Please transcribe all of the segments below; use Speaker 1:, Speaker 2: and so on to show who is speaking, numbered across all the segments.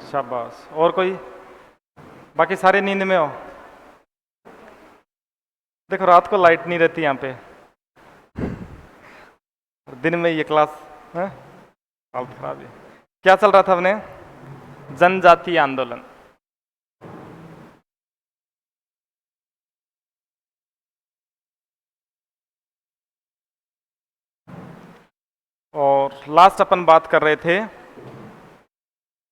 Speaker 1: शाबाश। और कोई? बाकी सारे नींद में हो? देखो रात को लाइट नहीं रहती यहाँ पे, दिन में ये क्लास है, हालत खराब है। क्या चल रहा था अपने? जनजातीय आंदोलन। और लास्ट अपन बात कर रहे थे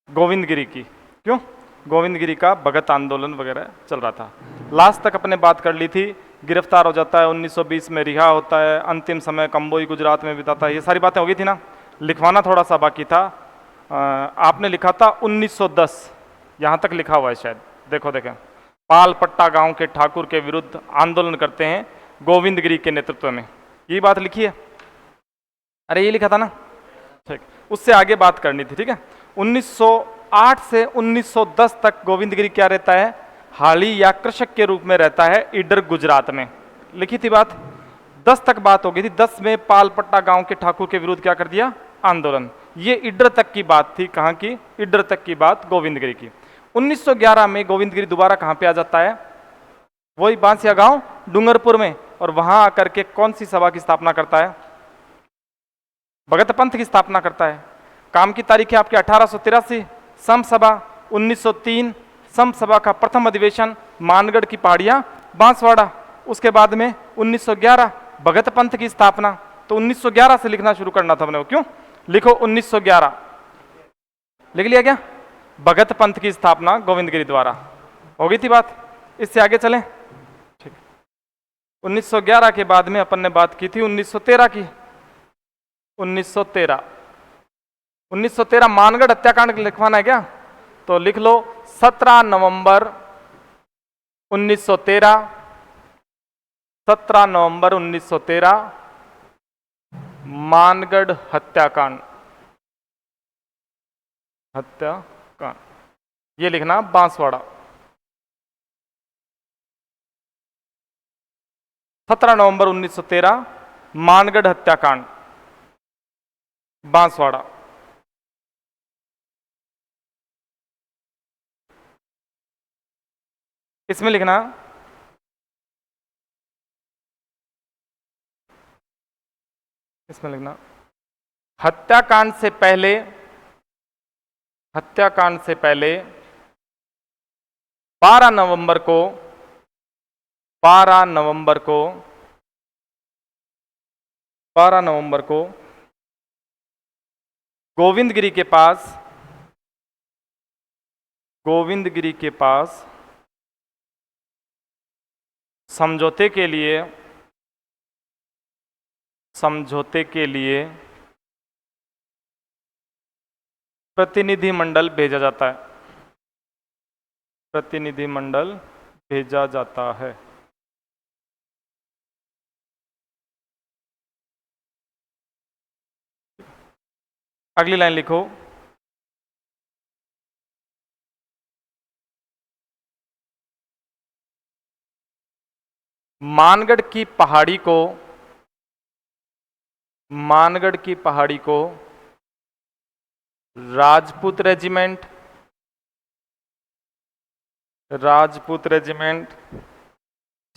Speaker 1: गोविंदगिरी की। क्यों? गोविंदगिरी का भगत आंदोलन वगैरह चल रहा था। लास्ट तक अपने बात कर ली थी। गिरफ्तार हो जाता है, 1920 में रिहा होता है, अंतिम समय कंबोई गुजरात में बिताता है, ये सारी बातें हो गई थी ना। लिखवाना थोड़ा सा बाकी था। आपने लिखा था 1910, यहाँ तक लिखा हुआ है शायद, देखो देखें। पालपट्टा गांव के ठाकुर के विरुद्ध आंदोलन करते हैं गोविंदगिरी के नेतृत्व में, यही बात लिखी है। अरे ये लिखा था ना, ठीक। उससे आगे बात करनी थी, ठीक है। 1908 से 1910 तक गोविंदगिरी क्या रहता है? हाली या कृषक के रूप में रहता है ईडर गुजरात में, लिखी थी बात। 10 तक बात हो गई थी। 10 में पालपट्टा गांव के ठाकुर के विरुद्ध क्या कर दिया? आंदोलन। ये ईडर तक की बात थी। कहाँ की? ईडर तक की बात गोविंदगिरी की। 1911 में गोविंदगिरी दोबारा कहाँ पे आ जाता है? वही बांसिया गांव डूंगरपुर में। और वहां आकर के कौन सी सभा की स्थापना करता है? भगत पंथ की स्थापना करता है। काम की तारीख है आपके 1883। सम सभा 1903, सम सभा का प्रथम अधिवेशन मानगढ़ की पहाड़ियां बांसवाड़ा। उसके बाद में 1911 भगत पंथ की स्थापना। तो 1911 से लिखना शुरू करना था अपने को। क्यों? लिखो 1911, लिख लिया क्या? भगत पंथ की स्थापना गोविंदगिरी द्वारा। हो गई थी बात। इससे आगे चलें, ठीक। 1911 के बाद में अपन ने बात की थी 1913 की। 1913 मानगढ़ हत्याकांड लिखवाना है क्या? तो लिख लो 17 नवंबर 1913। 17 नवंबर 1913 मानगढ़ हत्याकांड। हत्याकांड ये लिखना बांसवाड़ा। 17 नवंबर 1913 मानगढ़ हत्याकांड बांसवाड़ा। इसमें लिखना हत्याकांड से पहले, हत्याकांड से पहले 12 नवंबर को, 12 नवंबर को, 12 नवंबर को गोविंदगिरी के पास, गोविंदगिरी के पास समझौते के लिए, समझौते के लिए प्रतिनिधिमंडल भेजा जाता है। प्रतिनिधिमंडल भेजा जाता है। अगली लाइन लिखो, मानगढ़ की पहाड़ी को, मानगढ़ की पहाड़ी को Rajput regiment, Rajput regiment,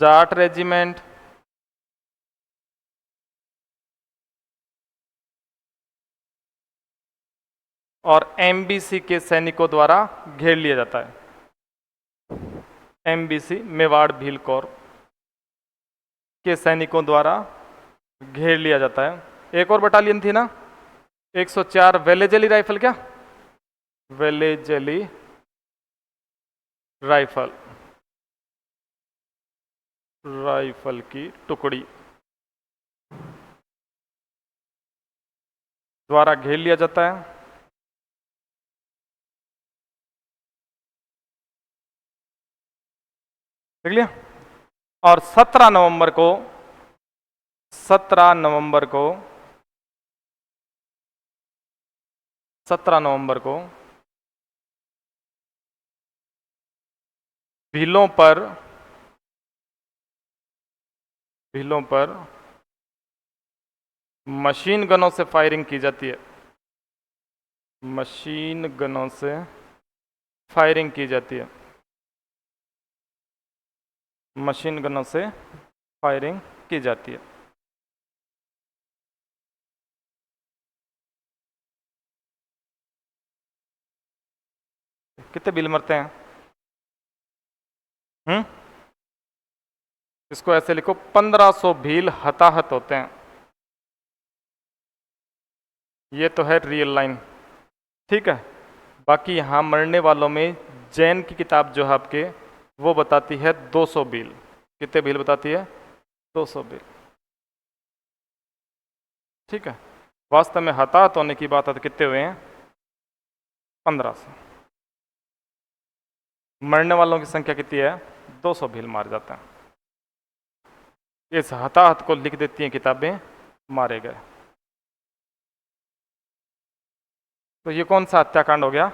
Speaker 1: Jat regiment और एमबीसी के सैनिकों द्वारा घेर लिया जाता है। एमबीसी मेवाड़ भील कोर के सैनिकों द्वारा घेर लिया जाता है। एक और बटालियन थी ना, 104 वेलेजली राइफल, क्या वेलेजली राइफल, राइफल की टुकड़ी द्वारा घेर लिया जाता है। देख लिया। और 17 नवंबर को, 17 नवंबर को, 17 नवंबर को भीलों पर, भीलों पर मशीन गनों से फायरिंग की जाती है। मशीन गनों से फायरिंग की जाती है, मशीन गनों से फायरिंग की जाती है। कितने बिल मरते हैं? इसको ऐसे लिखो, 1500 भील हताहत होते हैं। ये तो है रियल लाइन, ठीक है। बाकी यहाँ मरने वालों में जैन की किताब जो है आपके, वो बताती है 200 भील। कितने भील बताती है? 200 भील, ठीक है। वास्तव में हताहत होने की बात है तो कितने हुए हैं? 1500। मरने वालों की संख्या कितनी है? 200 भील मार जाते हैं। इस हताहत को लिख देती हैं किताबें, मारे गए। तो ये कौन सा हत्याकांड हो गया?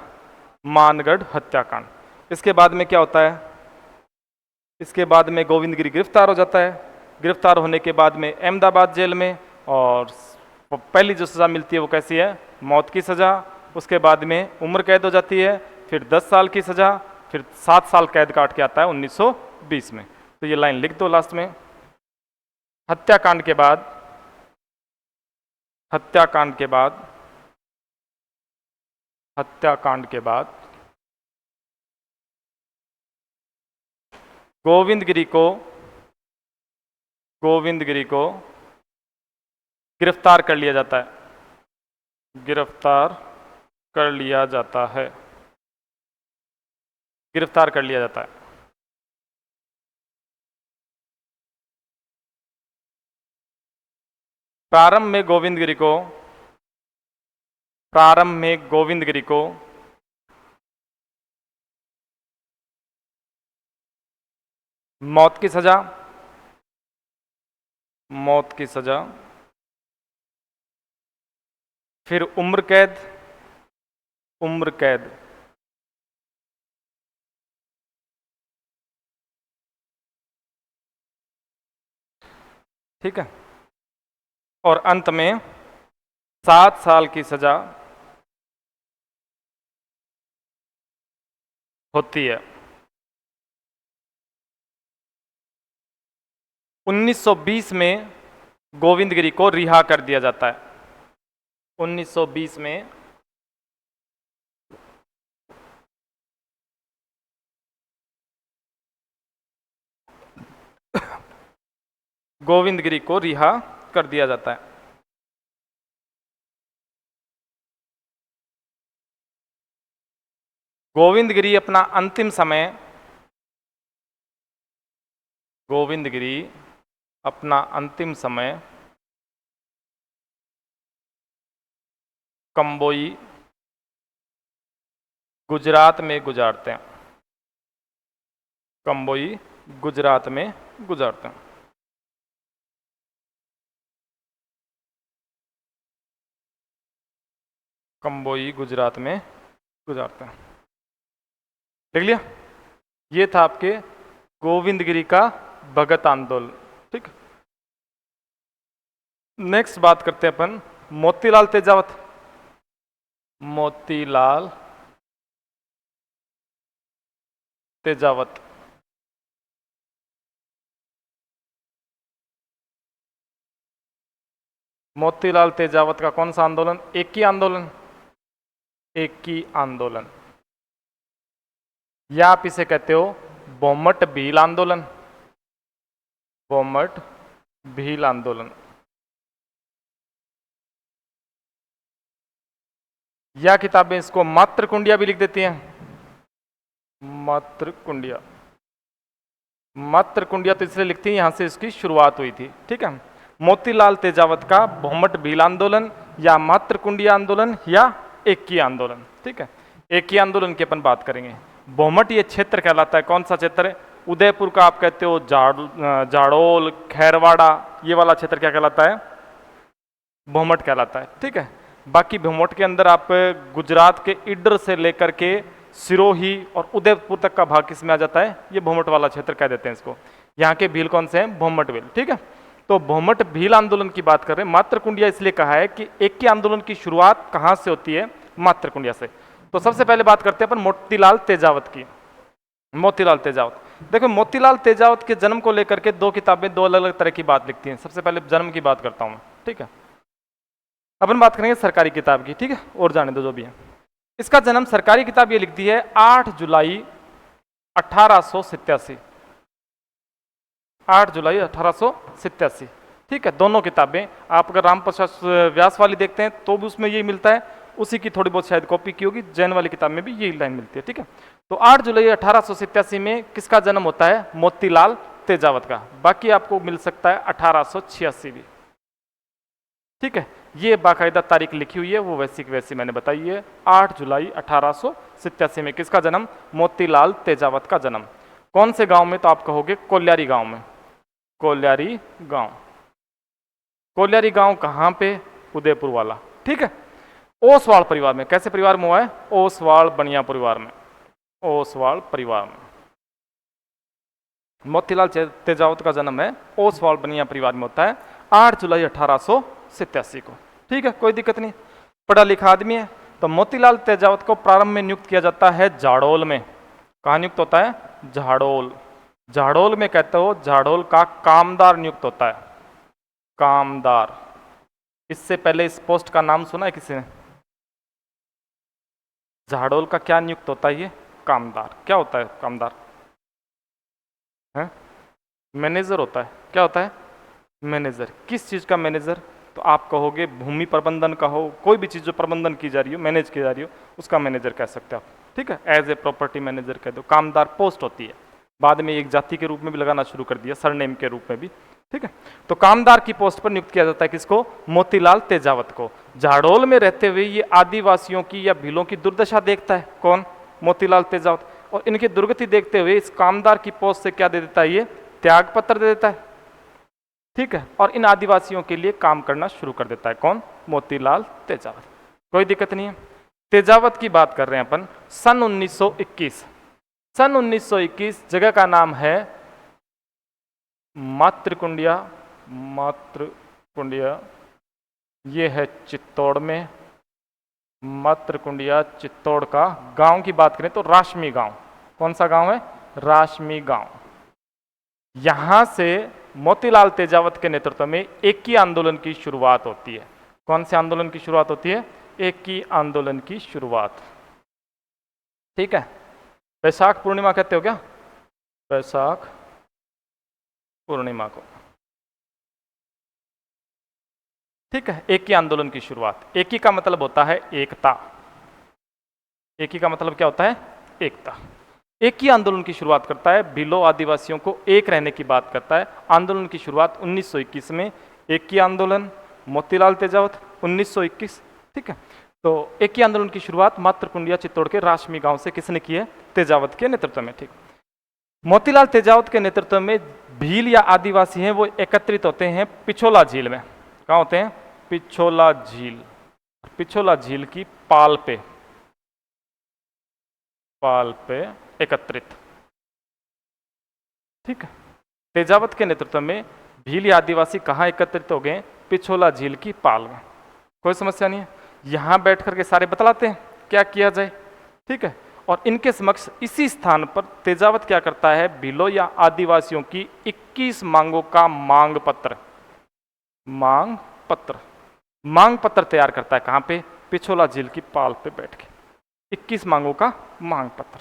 Speaker 1: मानगढ़ हत्याकांड। इसके बाद में क्या होता है? इसके बाद में गोविंदगिरी गिरफ्तार हो जाता है। गिरफ्तार होने के बाद में अहमदाबाद जेल में, और पहली जो सज़ा मिलती है वो कैसी है? मौत की सज़ा। उसके बाद में उम्र कैद हो जाती है, फिर 10 साल की सज़ा, फिर 7 साल कैद काट के आता है 1920 में। तो ये लाइन लिख दो लास्ट में। हत्याकांड के बाद, हत्याकांड के बाद, हत्याकांड के बाद गोविंदगिरी को, गोविंदगिरी को गिरफ्तार कर लिया जाता है। गिरफ्तार कर लिया जाता है, गिरफ्तार कर लिया जाता है। प्रारंभ में गोविंदगिरी को, प्रारंभ में गोविंदगिरी को मौत की सजा, मौत की सजा, फिर उम्र कैद, उम्र कैद, ठीक है। और अंत में 7 साल की सजा होती है। 1920 में गोविंदगिरी को रिहा कर दिया जाता है। 1920 में गोविंदगिरी को रिहा कर दिया जाता है। गोविंदगिरी अपना अंतिम समय, गोविंदगिरी अपना अंतिम समय कंबोई गुजरात में गुजारते हैं। कंबोई गुजरात में गुजारते हैं। कंबोई गुजरात में गुजारते हैं। देख लिया? ये था आपके गोविंदगिरी का भगत आंदोलन, ठीक। नेक्स्ट बात करते हैं अपन मोतीलाल तेजावत। मोतीलाल तेजावत। मोतीलाल तेजावत का कौन सा आंदोलन? एक ही आंदोलन, एक ही आंदोलन, या आप इसे कहते हो बोमट भील आंदोलन। बोमट भील आंदोलन, या किताबें इसको मात्र कुंडिया भी लिख देती हैं। मात्र कुंडिया, मात्र कुंडिया तो इसलिए लिखती है यहां से इसकी शुरुआत हुई थी, ठीक है। मोतीलाल तेजावत का बोमट भील आंदोलन, या मात्र कुंडिया आंदोलन, या एक ही आंदोलन, ठीक है। एक ही आंदोलन की अपन बात करेंगे। बोमट ये क्षेत्र कहलाता है, कौन सा क्षेत्र है? उदयपुर का आप कहते हो जाड़ोल, खैरवाड़ा, ये वाला क्षेत्र क्या कहलाता है? बोमट कहलाता है, ठीक है। बाकी भोमट के अंदर आप गुजरात के इडर से लेकर के सिरोही और उदयपुर तक का भाग किसमें आ जाता है? ये भोमट वाला क्षेत्र कह देते हैं इसको। यहाँ के भील कौन से हैं? भोमट भील, ठीक है। तो भोमट भील आंदोलन की बात कर रहे हैं। मात्र कुंडिया इसलिए कहा है कि एक के आंदोलन की शुरुआत कहाँ से होती है? मात्र कुंडिया से। तो सबसे पहले बात करते हैं अपन मोतीलाल तेजावत की। मोतीलाल तेजावत, देखो मोतीलाल तेजावत के जन्म को लेकर के दो किताबें दो अलग अलग तरह की बात लिखती हैं। सबसे पहले जन्म की बात करता हूँ, ठीक है। अपन बात करेंगे सरकारी किताब की, ठीक है, और जाने दो जो भी है। इसका जन्म सरकारी किताब ये लिखती है 8 जुलाई 1887, 8 जुलाई 1887, ठीक है। दोनों किताबें आप अगर रामप्रसाद व्यास वाली देखते हैं तो भी उसमें यही मिलता है, उसी की थोड़ी बहुत शायद कॉपी की होगी, जैन वाली किताब में भी यही लाइन मिलती है, ठीक है। तो 8 जुलाई 1887 में किसका जन्म होता है? मोतीलाल तेजावत का। बाकी आपको मिल सकता है 1886 भी, ठीक है। ये बाकायदा तारीख लिखी हुई है, वो वैसी की वैसी मैंने बताई है। 8 जुलाई 1887 में किसका जन्म? मोतीलाल तेजावत का जन्म। कौन से गांव में? तो आप कहोगे कोल्यारी गांव में। कोल्यारी गांव, कोल्यारी गांव कहां पे? उदयपुर वाला, ठीक है। ओसवाल परिवार में। कैसे परिवार में हुआ है? ओसवाल बनिया परिवार में, ओसवाल परिवार में मोतीलाल तेजावत का जन्म है, ओसवाल बनिया परिवार में होता है 8 जुलाई 1887 को, ठीक है। कोई दिक्कत नहीं, पढ़ा लिखा आदमी है। तो मोतीलाल तेजावत को प्रारंभ में नियुक्त किया जाता है झाड़ोल में। कहाँ नियुक्त होता है? झाड़ोल। झाड़ोल में कहते हो झाड़ोल का कामदार नियुक्त होता है, कामदार। इससे पहले इस पोस्ट का नाम सुना है किसी ने? झाड़ोल का क्या नियुक्त होता है? ये कामदार। क्या होता है कामदार? है मैनेजर होता है। क्या होता है? मैनेजर। किस चीज का मैनेजर? तो आप कहोगे भूमि प्रबंधन का हो, कोई भी चीज जो प्रबंधन की जा रही हो, मैनेज की जा रही हो, उसका मैनेजर कह सकते हो आप, ठीक है। एज ए प्रॉपर्टी मैनेजर कह दो। कामदार पोस्ट होती है, बाद में एक जाति के रूप में भी लगाना शुरू कर दिया, सरनेम के रूप में भी, ठीक है। तो कामदार की पोस्ट पर नियुक्त किया जाता है किसको? मोतीलाल तेजावत को। झाड़ोल में रहते हुए ये आदिवासियों की या भीलों की दुर्दशा देखता है। कौन? मोतीलाल तेजावत। और इनकी दुर्गति देखते हुए इस कामदार की पोस्ट से क्या दे देता है? ये त्याग पत्र दे देता है, ठीक है। और इन आदिवासियों के लिए काम करना शुरू कर देता है। कौन? मोतीलाल तेजावत। कोई दिक्कत नहीं है। तेजावत की बात कर रहे हैं अपन। सन 1921, सन 1921 जगह का नाम है मातृकुंडिया। मातृकुंडिया ये है चित्तौड़ में। मातृकुंडिया चित्तौड़ का। गांव की बात करें तो राशमी गांव। कौन सा गांव है? राशमी गांव। यहां से मोतीलाल तेजावत के नेतृत्व में एकी आंदोलन की शुरुआत होती है। कौन से आंदोलन की शुरुआत होती है? एकी आंदोलन की शुरुआत, ठीक है। वैशाख पूर्णिमा कहते हो क्या? वैशाख पूर्णिमा को, ठीक है। एकी आंदोलन की शुरुआत। एकी का मतलब होता है एकता। एकी का मतलब क्या होता है? एकता। एकी आंदोलन की शुरुआत करता है, भीलो आदिवासियों को एक रहने की बात करता है। आंदोलन की शुरुआत 1921 में। एकी आंदोलन, मोतीलाल तेजावत, 1921, ठीक है। तो एकी आंदोलन की शुरुआत मातृकुंडिया चित्तौड़ के राशमी गांव से किसने की है? तेजावत के नेतृत्व में, ठीक। मोतीलाल तेजावत के नेतृत्व में भील या आदिवासी हैं वो एकत्रित होते हैं पिछोला झील में। कहाँ होते हैं? पिछोला झील। पिछोला झील की पाल पे, पाल पे एकत्रित, ठीक है। तेजावत के नेतृत्व में भील या आदिवासी कहाँ एकत्रित हो गए? पिछोला झील की पाल में। कोई समस्या नहीं है। यहां बैठ करके सारे बतलाते हैं क्या किया जाए, ठीक है। और इनके समक्ष इसी स्थान पर तेजावत क्या करता है? भीलों या आदिवासियों की 21 मांगों का मांग पत्र, मांग पत्र, मांग पत्र तैयार करता है। कहाँ पे? पिछोला झील की पाल पे बैठ के 21 मांगों का मांग पत्र,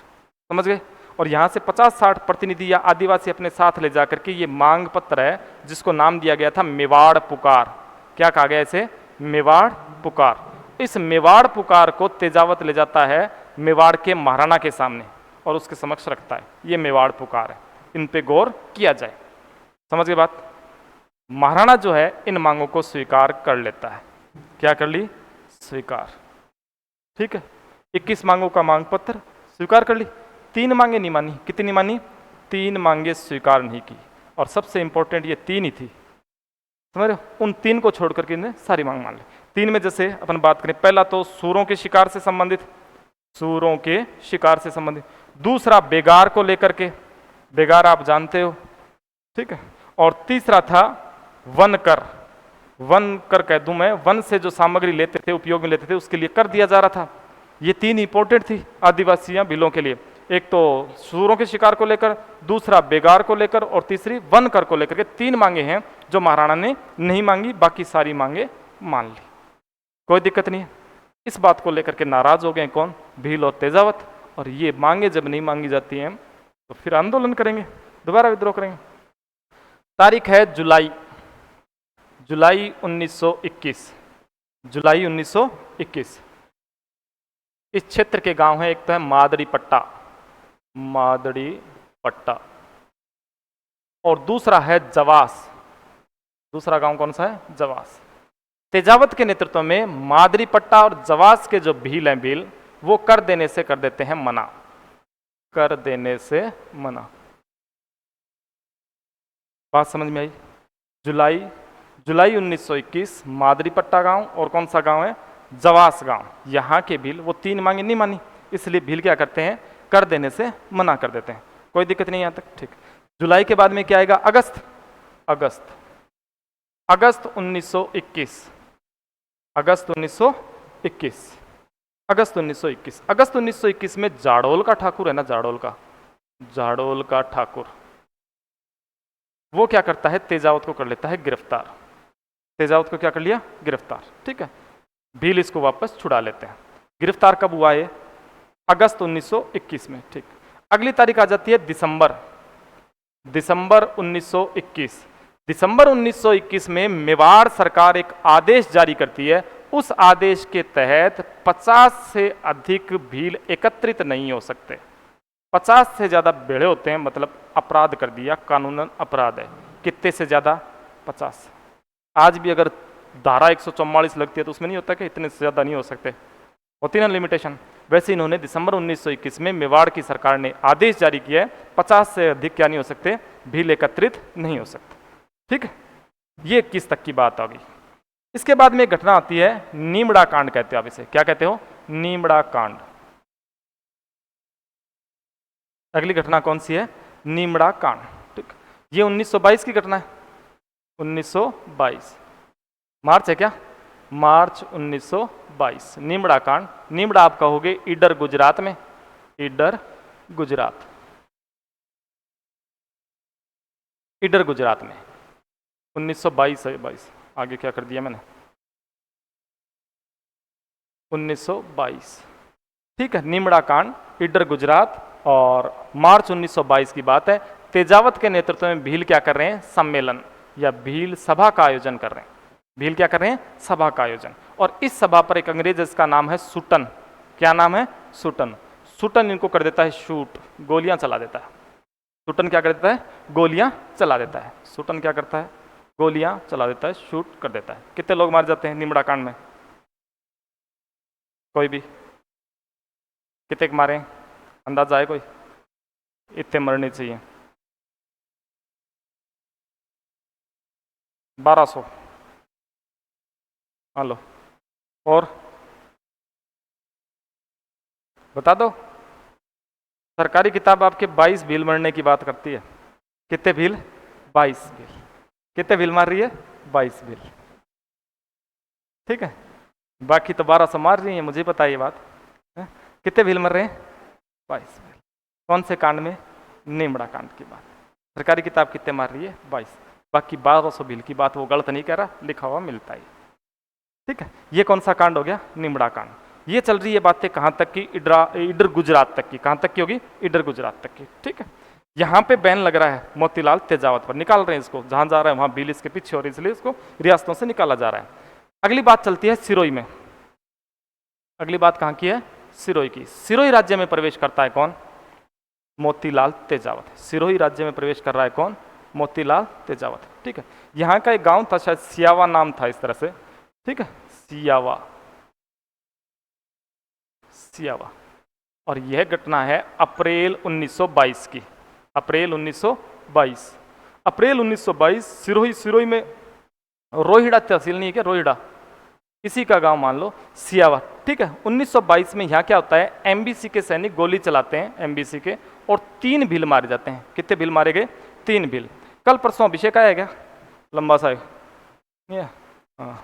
Speaker 1: समझ गए। और यहाँ से 50-60 प्रतिनिधि या आदिवासी अपने साथ ले जाकर के ये मांग पत्र है जिसको नाम दिया गया था मेवाड़ पुकार। क्या कहा गया इसे? मेवाड़ पुकार। इस मेवाड़ पुकार को तेजावत ले जाता है मेवाड़ के महाराणा के सामने और उसके समक्ष रखता है। ये मेवाड़ पुकार है, इन पे गौर किया जाए। समझ गए बात? महाराणा जो है इन मांगों को स्वीकार कर लेता है। क्या कर ली? स्वीकार, ठीक है। 21 मांगों का मांग पत्र स्वीकार कर ली। 3 मांगे नहीं मानी। कितनी मानी? 3 मांगे स्वीकार नहीं की। और सबसे इंपॉर्टेंट ये 3 ही थी, समझ रहे हो। उन 3 को छोड़ करके इन्हें सारी मांग मान ली। 3 में जैसे अपन बात करें, पहला तो सूरों के शिकार से संबंधित, सूरों के शिकार से संबंधित। दूसरा बेगार को लेकर के, बेगार आप जानते हो, ठीक है। और तीसरा था वन कर। वन कर कह दूं मैं, वन से जो सामग्री लेते थे, उपयोग में लेते थे, उसके लिए कर दिया जा रहा था। ये तीन इंपॉर्टेंट थी आदिवासी भीलों के लिए। एक तो सूरों के शिकार को लेकर, दूसरा बेगार को लेकर, और तीसरी वन कर को लेकर के तीन मांगे हैं जो महाराणा ने नहीं मांगी, बाकी सारी मांगे मान ली। कोई दिक्कत नहीं है। इस बात को लेकर के नाराज हो गए कौन? भील और तेजावत। और ये मांगे जब नहीं मांगी जाती हैं तो फिर आंदोलन करेंगे, दोबारा विद्रोह करेंगे। तारीख है जुलाई 1921। जुलाई 1921। इस क्षेत्र के गांव है, एक तो है मादड़ी पट्टा, मादड़ी पट्टा, और दूसरा है जवास। दूसरा गांव कौन सा है? जवास। तेजावत के नेतृत्व में मादरी पट्टा और जवास के जो भील हैं, भील वो कर देने से कर देते हैं मना, कर देने से मना। बात समझ में आई? जुलाई 1921 मादरी पट्टा गांव और कौन सा गांव है? जवास गांव। यहाँ के भील वो तीन मांगे नहीं मानी, इसलिए भील क्या करते हैं? कर देने से मना कर देते हैं। कोई दिक्कत नहीं यहाँ तक, ठीक। जुलाई के बाद में क्या आएगा? अगस्त। अगस्त 1921। अगस्त 1921 में जाड़ोल का ठाकुर है ना, जाड़ोल का ठाकुर, वो क्या करता है? तेजावत को कर लेता है गिरफ्तार। तेजावत को क्या कर लिया? गिरफ्तार, ठीक है। भील इसको वापस छुड़ा लेते हैं। गिरफ्तार कब हुआ है? अगस्त 1921 में, ठीक। अगली तारीख आ जाती है दिसंबर 1921। दिसंबर 1921 में मेवाड़ सरकार एक आदेश जारी करती है। उस आदेश के तहत 50 से अधिक भील एकत्रित नहीं हो सकते। 50 से ज्यादा बेड़े होते हैं, मतलब अपराध कर दिया, कानूनन अपराध है। कितने से ज्यादा? 50। आज भी अगर धारा 144 लगती है तो उसमें नहीं होता कि इतने से ज्यादा नहीं हो सकते, होती ना लिमिटेशन। वैसे इन्होंने दिसंबर 1921 में मेवाड़ की सरकार ने आदेश जारी किया है, 50 से अधिक क्या नहीं हो सकते? भील एकत्रित नहीं हो सकते, ठीक है। ये 21 तक की बात आ गई। इसके बाद में एक घटना आती है, नीमड़ा कांड कहते हो आप इसे। क्या कहते हो? नीमड़ा कांड। अगली घटना कौन सी है? नीमड़ा कांड, ठीक। ये 1922 की घटना है। 1922 मार्च है क्या? मार्च 1922 नीमड़ा कांड। नीमड़ा आप कहोगे ईडर गुजरात में, ईडर गुजरात, ईडर गुजरात में 1922 है। 22 आगे क्या कर दिया मैंने? 1922, ठीक है। नीमड़ा कांड, ईडर गुजरात, और मार्च 1922 की बात है। तेजावत के नेतृत्व में भील क्या कर रहे हैं? सम्मेलन या भील सभा का आयोजन कर रहे हैं। भील क्या कर रहे हैं? सभा का आयोजन। और इस सभा पर एक अंग्रेज, इसका नाम है सुटन। क्या नाम है? सुटन। सुटन इनको कर देता है शूट, गोलियां चला देता है। सुटन क्या कर देता है? गोलियां चला देता है। सुटन क्या करता है? गोलियां चला देता है, शूट कर देता है। कितने लोग मारे जाते हैं नीमड़ा कांड में? कोई भी? कितने मारे? अंदाजा है कोई? इतने मरने चाहिए। 1200। लो, और बता दो। सरकारी किताब आपके 22 भील मरने की बात करती है। कितने भील? 22 भील। कितने भील मार रही है? 22 भील, ठीक है। बाकी तो 1200 मार रही है, मुझे पता है ये बात है? कितने भील मर रहे हैं? 22 भील। कौन से कांड में? नीमड़ा कांड की बात। सरकारी किताब कितने मार रही है? 22। बाकी 1200 भील की बात वो गलत नहीं कह रहा, लिखा हुआ मिलता है, ठीक है। ये कौन सा कांड हो गया? नीमड़ा कांड। ये चल रही है बातें कहाँ तक की? ईडर गुजरात तक की। कहाँ तक की होगी? ईडर गुजरात तक की, ठीक है। यहाँ पे बैन लग रहा है मोतीलाल तेजावत पर, निकाल रहे हैं इसको, जहां जा रहा है वहां भील इसके पीछे, और इसलिए इसको रियासतों से निकाला जा रहा है। अगली बात चलती है सिरोही में। अगली बात कहाँ की है? सिरोही की। सिरोही राज्य में प्रवेश करता है कौन? मोतीलाल तेजावत। सिरोही राज्य में प्रवेश कर रहा है कौन? मोतीलाल तेजावत, ठीक है। यहाँ का एक गांव था, शायद सियावा नाम था इस तरह से, ठीक है। सियावा, सियावा। और यह घटना है अप्रैल 1922 की। अप्रैल 1922। अप्रैल 1922 सिरोही में रोहिड़ा तहसील नहीं है क्या? रोहिड़ा, इसी का गांव मान लो, सियावा, ठीक है। 1922 में यहाँ क्या होता है? एमबीसी के सैनिक गोली चलाते हैं, एमबीसी के, और 3 भील मारे जाते हैं। कितने भील मारे गए? 3 भील। कल परसों अभिषेक आया क्या? लंबा सा, हाँ,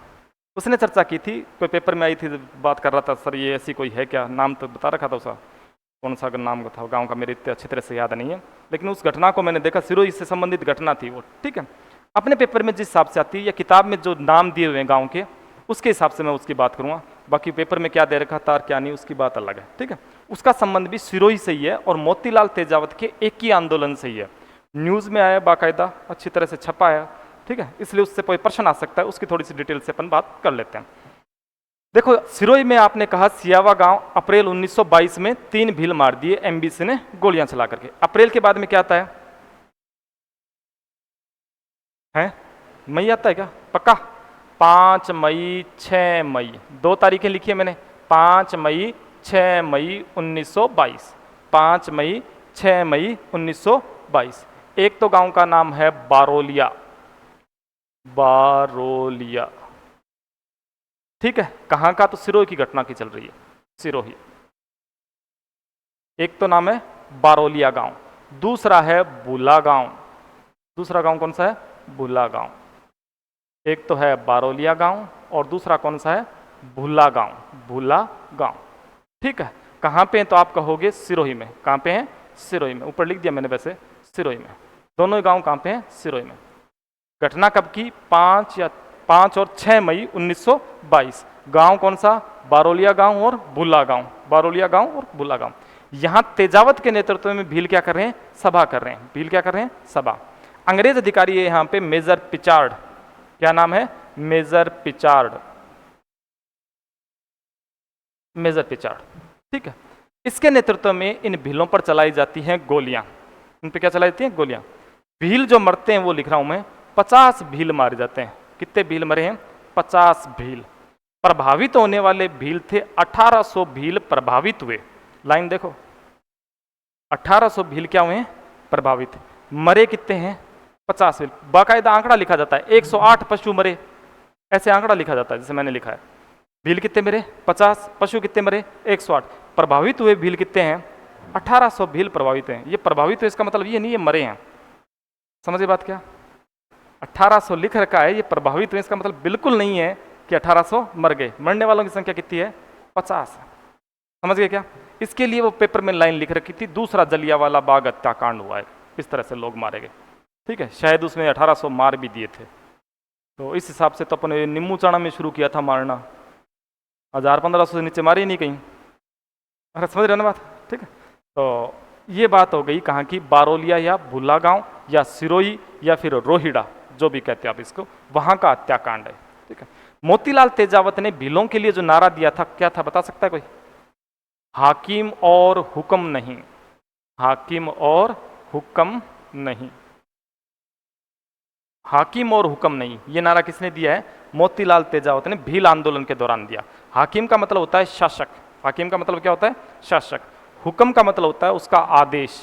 Speaker 1: उसने चर्चा की थी, कोई पेपर में आई थी, बात कर रहा था, सर ये ऐसी कोई है क्या, नाम तो बता रखा था उसका, कौन सा नाम था गांव का, मेरे इतने अच्छी तरह से याद नहीं है, लेकिन उस घटना को मैंने देखा, सिरोही से संबंधित घटना थी वो, ठीक है। अपने पेपर में जिस हिसाब से आती है या किताब में जो नाम दिए हुए हैं गाँव के, उसके हिसाब से मैं उसकी बात करूँगा, बाकी पेपर में क्या दे रखा था और क्या नहीं उसकी बात अलग है, ठीक है। उसका संबंध भी सिरोही से ही है और मोतीलाल तेजावत के एक ही आंदोलन से ही है, न्यूज़ में आया बाकायदा, अच्छी तरह से छपा है, ठीक है, इसलिए उससे कोई प्रश्न आ सकता है, उसकी थोड़ी सी डिटेल से अपन बात कर लेते हैं। देखो सिरोही में आपने कहा सियावा गांव, अप्रैल 1922 में 3 भील मार दिए एमबीसी ने गोलियां चला करके। अप्रैल के बाद में क्या आता है मई आता है क्या पक्का? 5 मई 6 मई, 2 तारीखें लिखी है मैंने, 5 मई 6 मई 1922, 5 मई 6 मई 1922। एक तो गांव का नाम है बारोलिया, बारोलिया, ठीक है, कहाँ का? तो सिरोही की घटना की चल रही है, सिरोही। एक तो नाम है बारोलिया गांव, दूसरा है बुला गांव, दूसरा गांव कौन सा है? बुला गांव। एक तो है बारोलिया गांव और दूसरा कौन सा है? भुला गांव, भुला गांव, ठीक है। कहाँ पे हैं? तो आप कहोगे सिरोही में। कहाँ पे हैं? सिरोही में, ऊपर लिख दिया मैंने वैसे, सिरोही में। दोनों ही गांव कहाँ पे हैं? सिरोही में। घटना कब की? 5 और 6 मई 1922। गांव कौन सा? बारोलिया गांव और भुला गांव, बारोलिया गांव और भुला गांव। यहाँ तेजावत के नेतृत्व में भील क्या कर रहे हैं? सभा कर रहे हैं। भील क्या कर रहे हैं? सभा। अंग्रेज अधिकारी है यहाँ पे मेजर पिचार्ड, क्या नाम है? मेजर पिचार्ड, मेजर पिचार्ड, ठीक है। इसके नेतृत्व में इन भीलों पर चलाई जाती हैं गोलियां। इन पे क्या चलाई जाती हैं? गोलियां। भील जो मरते हैं वो लिख रहा हूं मैं, 50 भील मारे जाते हैं। कितने भील मरे हैं? 50 भील। प्रभावित होने वाले भील थे 1800 भील प्रभावित हुए। लाइन देखो, 1800 भील क्या हुए? प्रभावित। मरे कितने हैं? 50 भील। बाकायदा आंकड़ा लिखा जाता है, 108 पशु मरे, ऐसे आंकड़ा लिखा जाता है जैसे मैंने लिखा है। भील कितने मरे? 50। पशु कितने मरे? 108। प्रभावित हुए भील कितने हैं? 1800 भील प्रभावित हैं। ये प्रभावित हुए इसका मतलब ये नहीं है मरे हैं, समझिए बात क्या? 1800 लिख रखा है, ये प्रभावित हुए इसका मतलब बिल्कुल नहीं है कि 1800 मर गए। मरने वालों की संख्या कितनी है? 50। समझ गए क्या? इसके लिए वो पेपर में लाइन लिख रखी थी, दूसरा जलियांवाला बाग हत्याकांड हुआ है, इस तरह से लोग मारे गए, ठीक है। शायद उसमें 1800 मार भी दिए थे, तो इस हिसाब से तो अपने नींबू चाणा में शुरू किया था मारना, 1000-1500 से नीचे मारी नहीं कहीं। अरे समझ रहे ना बात, ठीक है। तो ये बात हो गई कहाँ की? बारोलिया या भुला गांव या सिरोही या फिर रोहिड़ा, जो भी कहते हैं आप इसको, वहां का हत्याकांड है, ठीक है। मोतीलाल तेजावत ने भीलों के लिए जो नारा दिया था, क्या था बता सकता है कोई? हाकिम और हुक्म नहीं, हाकिम और हुक्म नहीं, हाकिम और हुक्म नहीं। ये नारा किसने दिया है? मोतीलाल तेजावत ने भील आंदोलन के दौरान दिया। हाकिम का मतलब होता है शासक, हाकिम का मतलब क्या होता है? शासक। हुक्म का मतलब होता है उसका आदेश,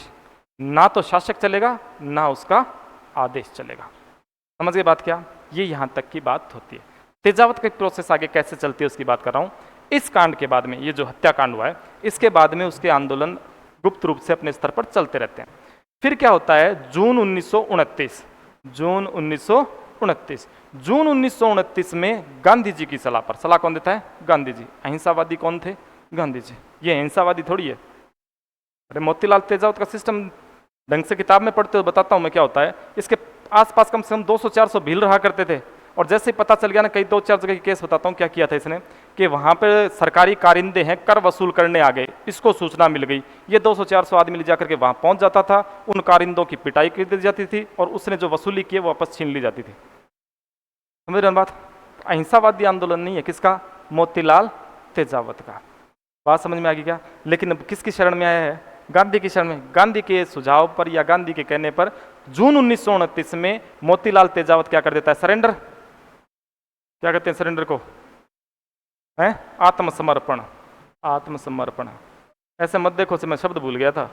Speaker 1: ना तो शासक चलेगा ना उसका आदेश चलेगा। समझ गए बात क्या? ये यहाँ तक की बात होती है। तेजावत का प्रोसेस आगे कैसे चलती है उसकी बात कर रहा हूँ। इस कांड के बाद में, ये जो हत्याकांड हुआ है, इसके बाद में उसके आंदोलन गुप्त रूप से अपने स्तर पर चलते रहते हैं। फिर क्या होता है? जून 1929, जून 1929 में गांधी जी की सलाह पर, सलाह कौन देता है? गांधी जी। अहिंसावादी कौन थे? गांधी जी। ये अहिंसावादी थोड़ी है। अरे मोतीलाल तेजावत का सिस्टम ढंग से किताब में पढ़ते हो, बताता हूँ मैं क्या होता है। इसके आसपास कम से कम 200-400 भील रहा करते थे, और जैसे ही पता चल गया ना, कई 2-4 जगह की केस बताता हूँ क्या किया था इसने, कि वहाँ पे सरकारी कारिंदे हैं, कर वसूल करने आ गए, इसको सूचना मिल गई, ये 200-400 आदमी ले जाकर के वहाँ पहुँच जाता था, उन कारिंदों की पिटाई कर दी जाती थी और उसने जो वसूली की है वो वापस छीन ली जाती थी। समझ रहे बात? अहिंसावादी आंदोलन नहीं है, किसका? मोतीलाल तेजावत का। बात समझ में आ गई क्या? लेकिन अब किसकी शरण में आया है? गांधी की शरण में। गांधी के सुझाव पर या गांधी के कहने पर जून 1929 में मोतीलाल तेजावत क्या कर देता है? सरेंडर। क्या कहते हैं सरेंडर को? है आत्मसमर्पण, आत्मसमर्पण। ऐसे मत देखो से मैं शब्द भूल गया था,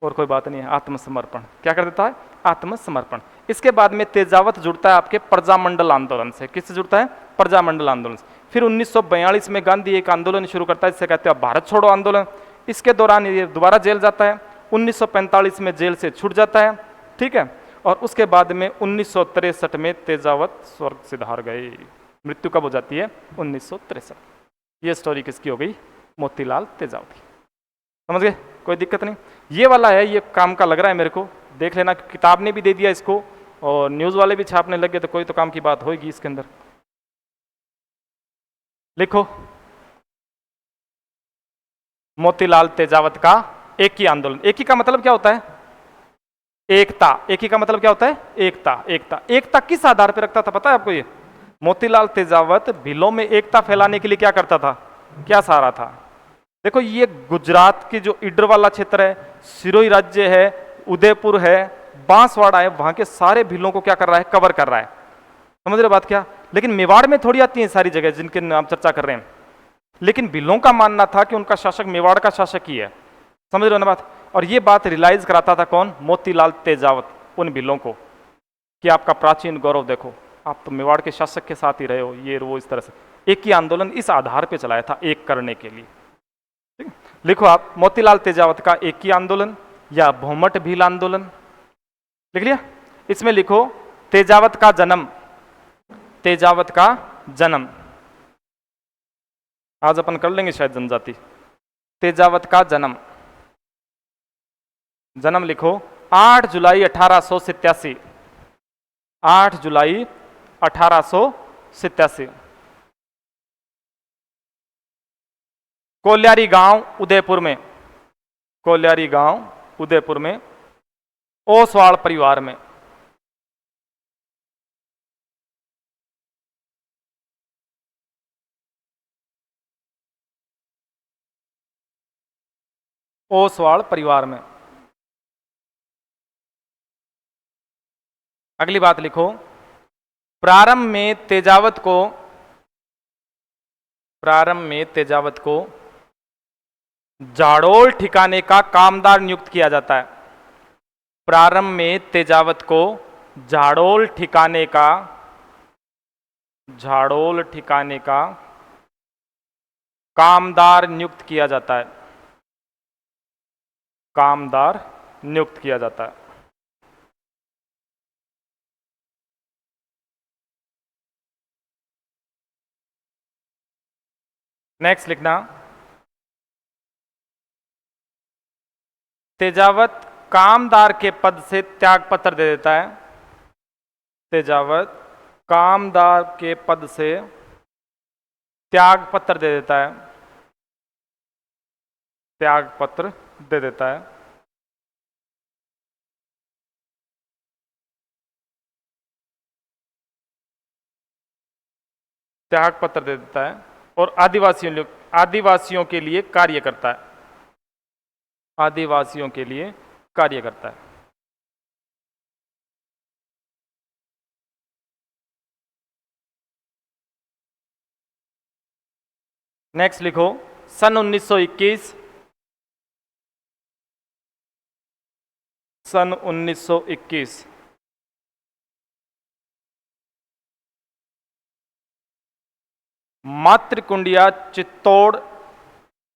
Speaker 1: और कोई बात नहीं है। आत्मसमर्पण क्या कर देता है? आत्मसमर्पण। इसके बाद में तेजावत जुड़ता है आपके प्रजामंडल आंदोलन से। किससे जुड़ता है? प्रजामंडल आंदोलन से। फिर 1942 में गांधी एक आंदोलन शुरू करता है जिसे कहते हैं भारत छोड़ो आंदोलन। इसके दौरान ये दोबारा जेल जाता है, 1945 में जेल से छूट जाता है, ठीक है। और उसके बाद में 1963 में तेजावत स्वर्ग सिधार गए। मृत्यु कब हो जाती है? 1963। ये स्टोरी किसकी हो गई? मोतीलाल तेजावत की। समझ गए? कोई दिक्कत नहीं। ये वाला है, ये काम का लग रहा है मेरे को, देख लेना। किताब ने भी दे दिया इसको और न्यूज़ वाले भी छापने लग गए, तो कोई तो काम की बात होगी इसके अंदर। लिखो, मोतीलाल तेजावत का एक ही आंदोलन। एक ही का मतलब क्या होता है? एकता। एक ही का मतलब क्या होता है? एकता। एकता, एकता किस आधार पर रखता था पता है आपको? ये मोतीलाल तेजावत भीलों में एकता फैलाने के लिए क्या करता था, क्या सहारा था? देखो, ये गुजरात की जो इडर वाला क्षेत्र है, सिरोही राज्य है, उदयपुर है, बांसवाड़ा है, वहां के सारे भीलों को क्या कर रहा है? कवर कर रहा है। समझ रहे बात क्या? लेकिन मेवाड़ में थोड़ी आती है सारी जगह जिनके नाम चर्चा कर रहे हैं। लेकिन भीलों का मानना था कि उनका शासक मेवाड़ का शासक ही है। समझ रहे हो ना बात? और ये बात रियलाइज कराता था कौन? मोतीलाल तेजावत उन भीलों को, कि आपका प्राचीन गौरव देखो, आप तो मेवाड़ के शासक के साथ ही रहे हो, ये वो। इस तरह से एक ही आंदोलन इस आधार पे चलाया था, एक करने के लिए। ठीक? लिखो आप, मोतीलाल तेजावत का एक ही आंदोलन या भोमट भील आंदोलन। लिख लिया? इसमें लिखो तेजावत का जन्म। तेजावत का जन्म आज अपन कर लेंगे शायद, जनजाति। तेजावत का जन्म, जन्म लिखो 8 जुलाई 1887। 8 जुलाई 1887, कोल्यारी गांव उदयपुर में। कोल्यारी गांव उदयपुर में, ओसवाल परिवार में। ओसवाल परिवार में। अगली बात लिखो, प्रारंभ में तेजावत को, प्रारंभ में तेजावत को जाड़ोल ठिकाने का कामदार नियुक्त किया जाता है। प्रारंभ में तेजावत को झाड़ोल ठिकाने का, झाड़ोल ठिकाने का कामदार नियुक्त किया जाता है। कामदार नियुक्त किया जाता है। नेक्स्ट लिखना, तेजावत कामदार के पद से त्याग पत्र दे देता है। तेजावत कामदार के पद से त्याग पत्र दे देता है। त्याग पत्र दे देता है। त्याग पत्र दे देता है और आदिवासियों के लिए कार्य करता है। आदिवासियों के लिए कार्य करता है। नेक्स्ट लिखो, सन 1921, सन 1921 मातृकुंडिया चित्तौड़,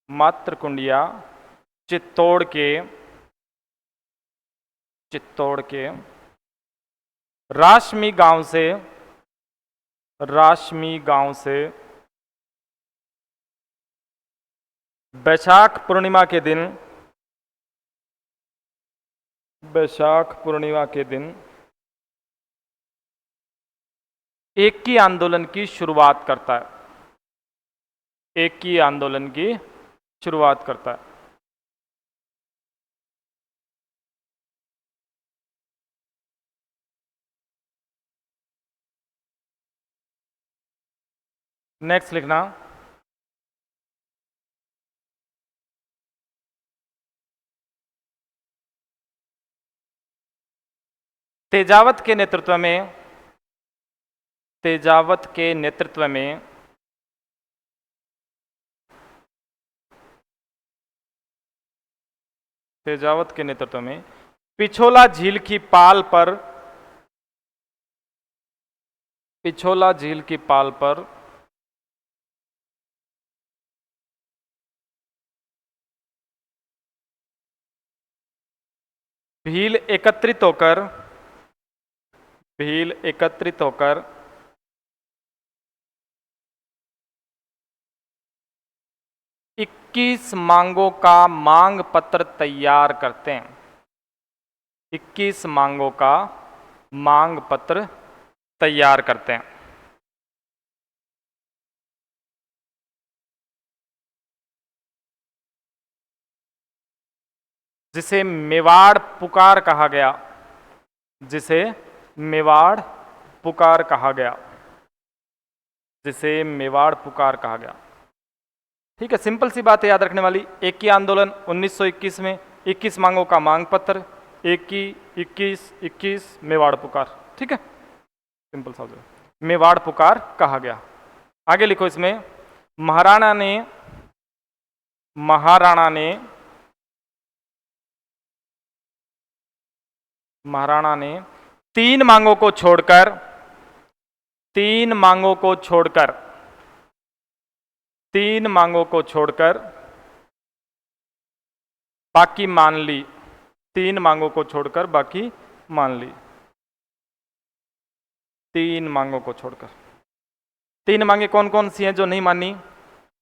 Speaker 1: मातृकुंडिया चित्तौड़ के, चित्तौड़ के राशमी गांव से, राशमी गांव से बैशाख पूर्णिमा के दिन, बैशाख पूर्णिमा के दिन एक ही आंदोलन की शुरुआत करता है। एक ही आंदोलन की शुरुआत करता है। नेक्स्ट लिखना, तेजावत के नेतृत्व में, तेजावत के नेतृत्व में तेजावत के नेतृत्व में पिछोला झील की पाल पर, पिछोला झील की पाल पर भील एकत्रित होकर, भील एकत्रित होकर 21 मांगों का मांग पत्र तैयार करते हैं। 21 मांगों का मांग पत्र तैयार करते हैं। जिसे मेवाड़ पुकार कहा गया, जिसे मेवाड़ पुकार कहा गया, जिसे मेवाड़ पुकार कहा गया। ठीक है, सिंपल सी बात है याद रखने वाली। एक ही आंदोलन 1921 में 21 मांगों का मांग पत्र, एक ही 21 मेवाड़ पुकार। ठीक है, सिंपल सा मेवाड़ पुकार कहा गया। आगे लिखो इसमें, महाराणा ने महाराणा ने 3 मांगों को छोड़कर 3 मांगों को छोड़कर 3 मांगों को छोड़कर बाकी मान ली। 3 मांगों को छोड़कर बाकी मान ली। 3 मांगों को छोड़कर। 3 मांगे कौन कौन सी हैं जो नहीं मानी,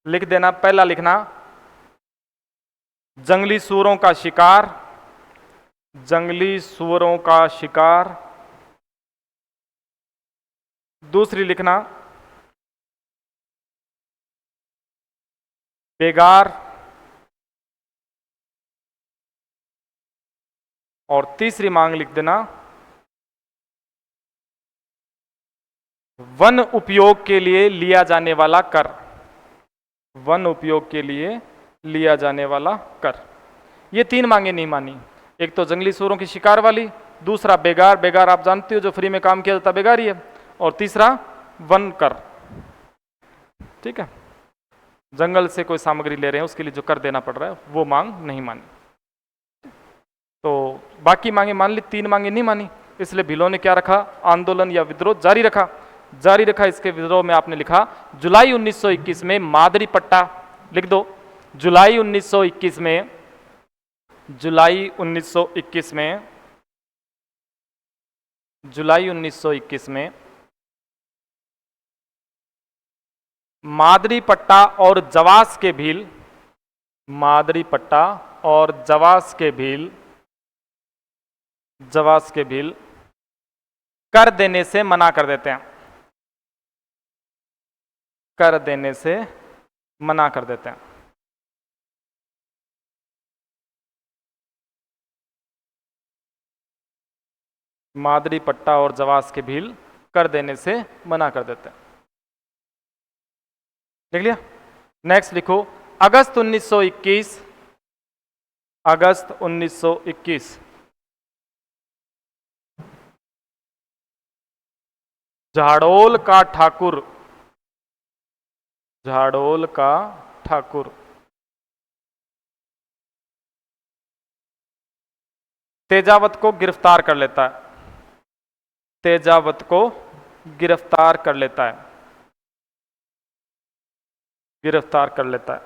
Speaker 1: लिख देना। पहला लिखना, जंगली सूअरों का शिकार, जंगली सूअरों का शिकार। दूसरी लिखना, बेगार। और तीसरी मांग लिख देना, वन उपयोग के लिए लिया जाने वाला कर। वन उपयोग के लिए लिया जाने वाला कर। ये 3 मांगे नहीं मानी। एक तो जंगली सूअरों की शिकार वाली, दूसरा बेगार, बेगार आप जानते हो जो फ्री में काम किया जाता बेगार ही है, और तीसरा वन कर। ठीक है, जंगल से कोई सामग्री ले रहे हैं उसके लिए जो कर देना पड़ रहा है वो मांग नहीं मानी। तो बाकी मांगे मान ली, 3 मांगे नहीं मानी। इसलिए भिल्लों ने क्या रखा, आंदोलन या विद्रोह जारी रखा। जारी रखा। इसके विद्रोह में आपने लिखा, जुलाई 1921 में मादरी पट्टा, लिख दो। जुलाई 1921 में, जुलाई 1921 में, जुलाई 1921 में मादरी पट्टा और जवास के भील, मादरी पट्टा और जवास के भील, जवास के भील कर देने से मना कर देते हैं। कर देने से मना कर देते हैं। मादरी पट्टा और जवास के भील कर देने से मना कर देते हैं। देख लिया। नेक्स्ट लिखो, अगस्त 1921, अगस्त 1921 झाड़ोल का ठाकुर, झाड़ोल का ठाकुर तेजावत को गिरफ्तार कर लेता है। तेजावत को गिरफ्तार कर लेता है। गिरफ्तार कर लेता है।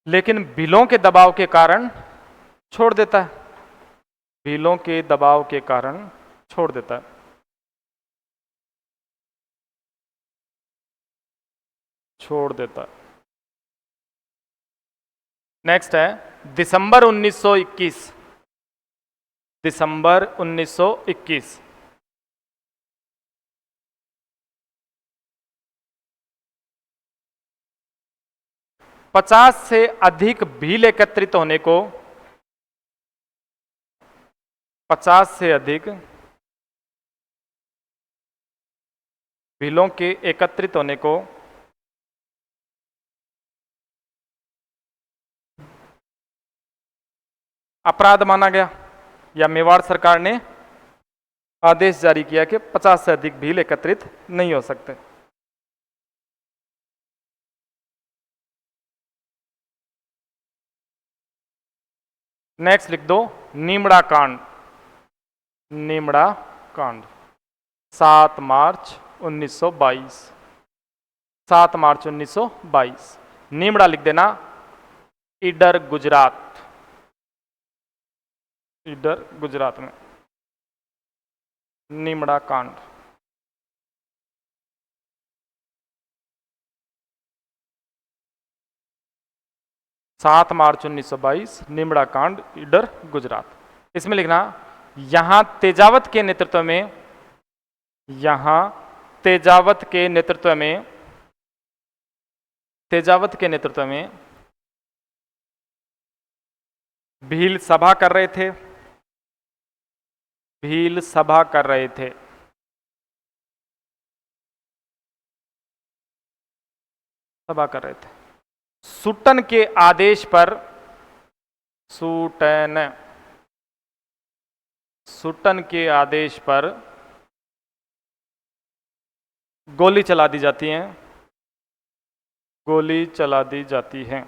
Speaker 1: लेकिन भीलों के दबाव के कारण छोड़ देता है। भीलों के दबाव के कारण छोड़ देता है। छोड़ देता है। नेक्स्ट है दिसंबर 1921, दिसंबर 1921 50 से अधिक भील एकत्रित होने को, 50 से अधिक भीलों के एकत्रित होने को अपराध माना गया, या मेवाड़ सरकार ने आदेश जारी किया कि 50 से अधिक भील एकत्रित नहीं हो सकते। नेक्स्ट लिख दो, नीमड़ा कांड। नीमड़ा कांड 7 मार्च 1922, 7 मार्च 1922। नीमड़ा लिख देना, ईडर गुजरात, ईडर गुजरात में नीमड़ा कांड। 7 मार्च 1922 निमड़ा कांड, ईडर, गुजरात। इसमें लिखना यहां तेजावत के नेतृत्व में, यहां तेजावत के नेतृत्व में, तेजावत के नेतृत्व में भील सभा कर रहे थे, भील सभा कर रहे थे। सभा कर रहे थे। सुटन के आदेश पर, सुटन, सुटन के आदेश पर गोली चला दी जाती है, गोली चला दी जाती है।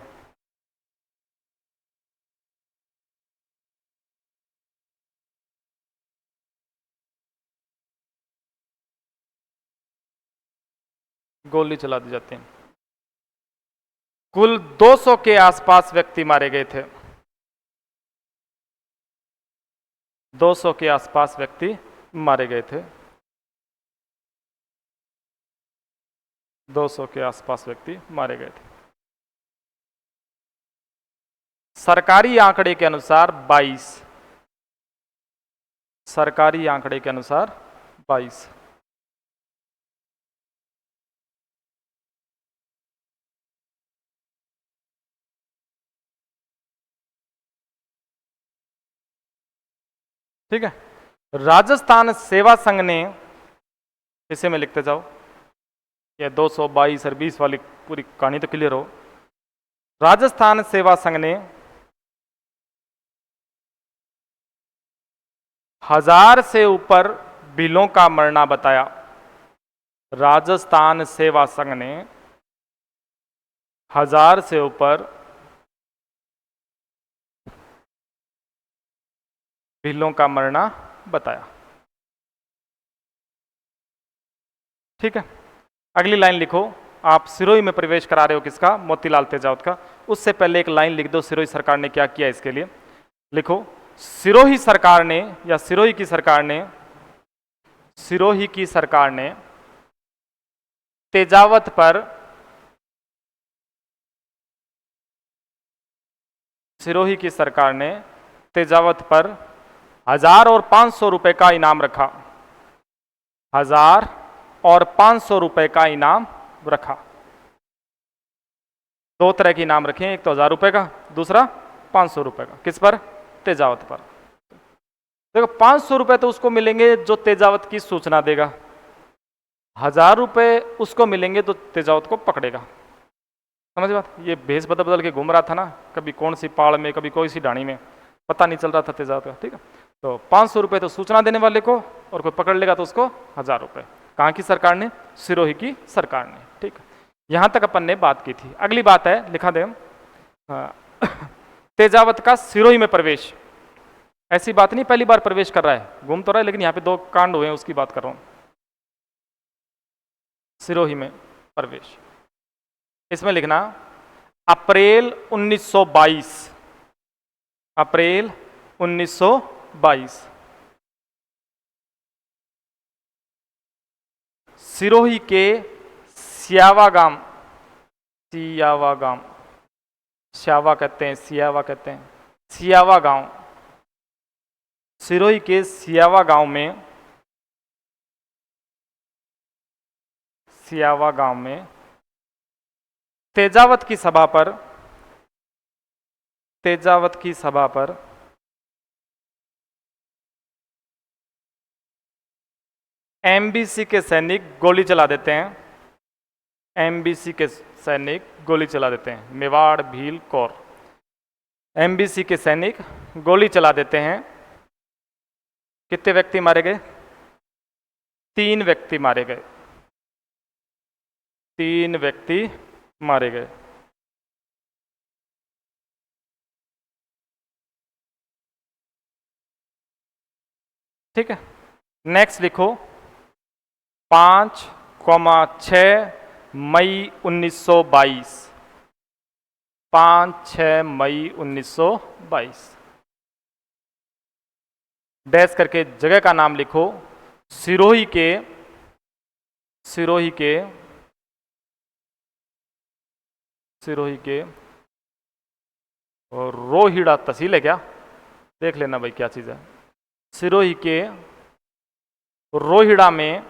Speaker 1: गोली चला दी जाती है। कुल 200 के आसपास व्यक्ति मारे गए थे, 200 के आसपास व्यक्ति मारे गए थे, 200 के आसपास व्यक्ति मारे गए थे। सरकारी आंकड़े के अनुसार 22, सरकारी आंकड़े के अनुसार 22। ठीक है। राजस्थान सेवा संघ ने, इसे में लिखते जाओ, ये 222 और 20 वाली पूरी कहानी तो क्लियर हो। राजस्थान सेवा संघ ने 1000 से ऊपर भीलों का मरना बताया। राजस्थान सेवा संघ ने 1000 से ऊपर भीलों का मरना बताया। ठीक है। अगली लाइन लिखो। आप सिरोही में प्रवेश करा रहे हो किसका? मोतीलाल तेजावत का। उससे पहले एक लाइन लिख दो, सिरोही सरकार ने क्या किया इसके लिए। लिखो, सिरोही सरकार ने, या सिरोही की सरकार ने, सिरोही की सरकार ने तेजावत पर, सिरोही की सरकार ने तेजावत पर 1000 और 500 रुपए का इनाम रखा। 1000 और 500 रुपए का इनाम रखा। दो तरह के इनाम रखे, एक तो 1000 रुपए का, दूसरा 500 रुपए का। किस पर? तेजावत पर। देखो, 500 रुपए तो उसको मिलेंगे जो तेजावत की सूचना देगा, 1000 रुपए उसको मिलेंगे तो तेजावत को पकड़ेगा। समझ बात? ये भेष बदल बदल के घूम रहा था ना, कभी कौन सी पाड़ में, कभी कोई सी ढाणी में, पता नहीं चल रहा था तेजावत का। ठीक है, तो 500 रुपए तो सूचना देने वाले को, और कोई पकड़ लेगा तो उसको 1000 रुपए। कहाँ की सरकार ने? सिरोही की सरकार ने। ठीक है, यहां तक अपन ने बात की थी। अगली बात है, लिखा दे, तेजावत का सिरोही में प्रवेश। ऐसी बात नहीं पहली बार प्रवेश कर रहा है, घूम तो रहा है, लेकिन यहाँ पे 2 कांड हुए हैं उसकी बात कर रहा हूं। सिरोही में प्रवेश, इसमें लिखना अप्रैल 1922, अप्रैल 1922 सिरोही के सियावा गांव, सियावा गांव, श्यावा कहते हैं, सियावा कहते हैं, सियावा गांव, सिरोही के सियावा गांव में, सियावा गांव में तेजावत की सभा पर, तेजावत की सभा पर एमबीसी के सैनिक गोली चला देते हैं। एमबीसी के सैनिक गोली चला देते हैं, मेवाड़, भील, कौर। एमबीसी के सैनिक गोली चला देते हैं। कितने व्यक्ति मारे गए? 3 व्यक्ति मारे गए, 3 व्यक्ति मारे गए। ठीक है, नेक्स्ट लिखो, 5,6 मई 1922, 5-6 मई 1922। डैश करके जगह का नाम लिखो। सिरोही के, सिरोही के, सिरोही के और रोहिड़ा तहसील है क्या, देख लेना भाई क्या चीज़ है। सिरोही के रोहिड़ा में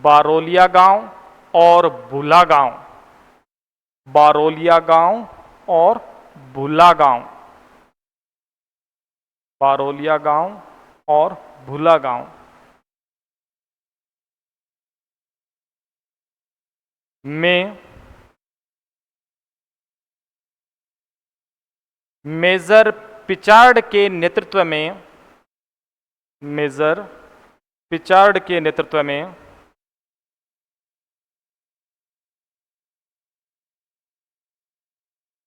Speaker 1: बारोलिया गांव और भूला गांव, बारोलिया गांव और भूला गांव, बारोलिया गांव और भूला गांव में मेजर पिचार्ड के नेतृत्व में, मेजर पिचार्ड के नेतृत्व में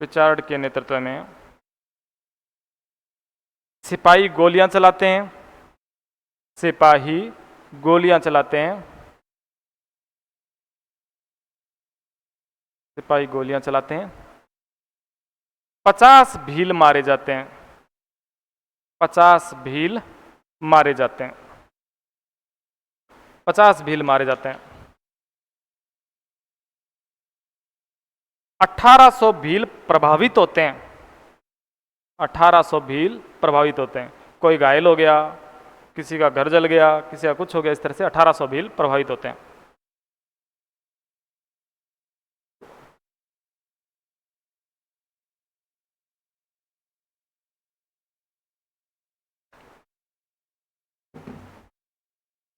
Speaker 1: पिचार्ड के नेतृत्व में सिपाही गोलियां चलाते हैं, सिपाही गोलियां चलाते हैं, सिपाही गोलियां चलाते हैं। 50 भील मारे जाते हैं, 50 भील मारे जाते हैं, 50 भील मारे जाते हैं। 1800 भील प्रभावित होते हैं, 1800 भील प्रभावित होते हैं। कोई घायल हो गया, किसी का घर जल गया, किसी का कुछ हो गया, इस तरह से 1800 भील प्रभावित होते हैं।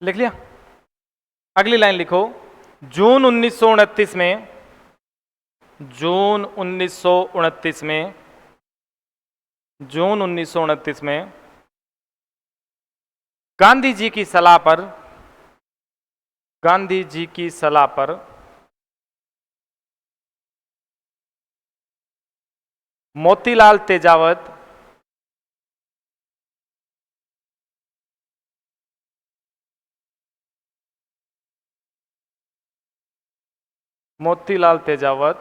Speaker 1: लिख लिया। अगली लाइन लिखो। जून 1929 में, जून 1929 में, जून 1929 में गांधी जी की सलाह पर, गांधी जी की सलाह पर मोतीलाल तेजावत, मोतीलाल तेजावत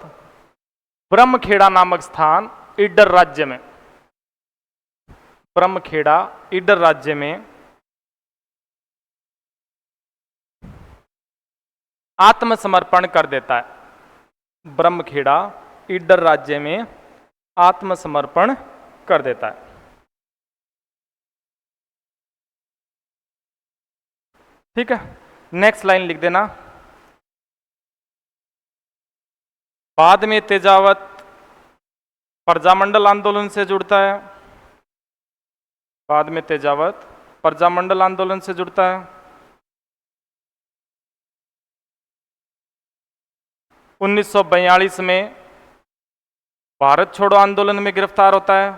Speaker 1: ब्रह्मखेड़ा नामक स्थान ईडर राज्य में, ब्रह्मखेड़ा ईडर राज्य में आत्मसमर्पण कर देता है। ब्रह्मखेड़ा ईडर राज्य में आत्मसमर्पण कर देता है। ठीक है, नेक्स्ट लाइन लिख देना। बाद में तेजावत प्रजामंडल आंदोलन से जुड़ता है, बाद में तेजावत प्रजामंडल आंदोलन से जुड़ता है। 1942 में भारत छोड़ो आंदोलन में गिरफ्तार होता है,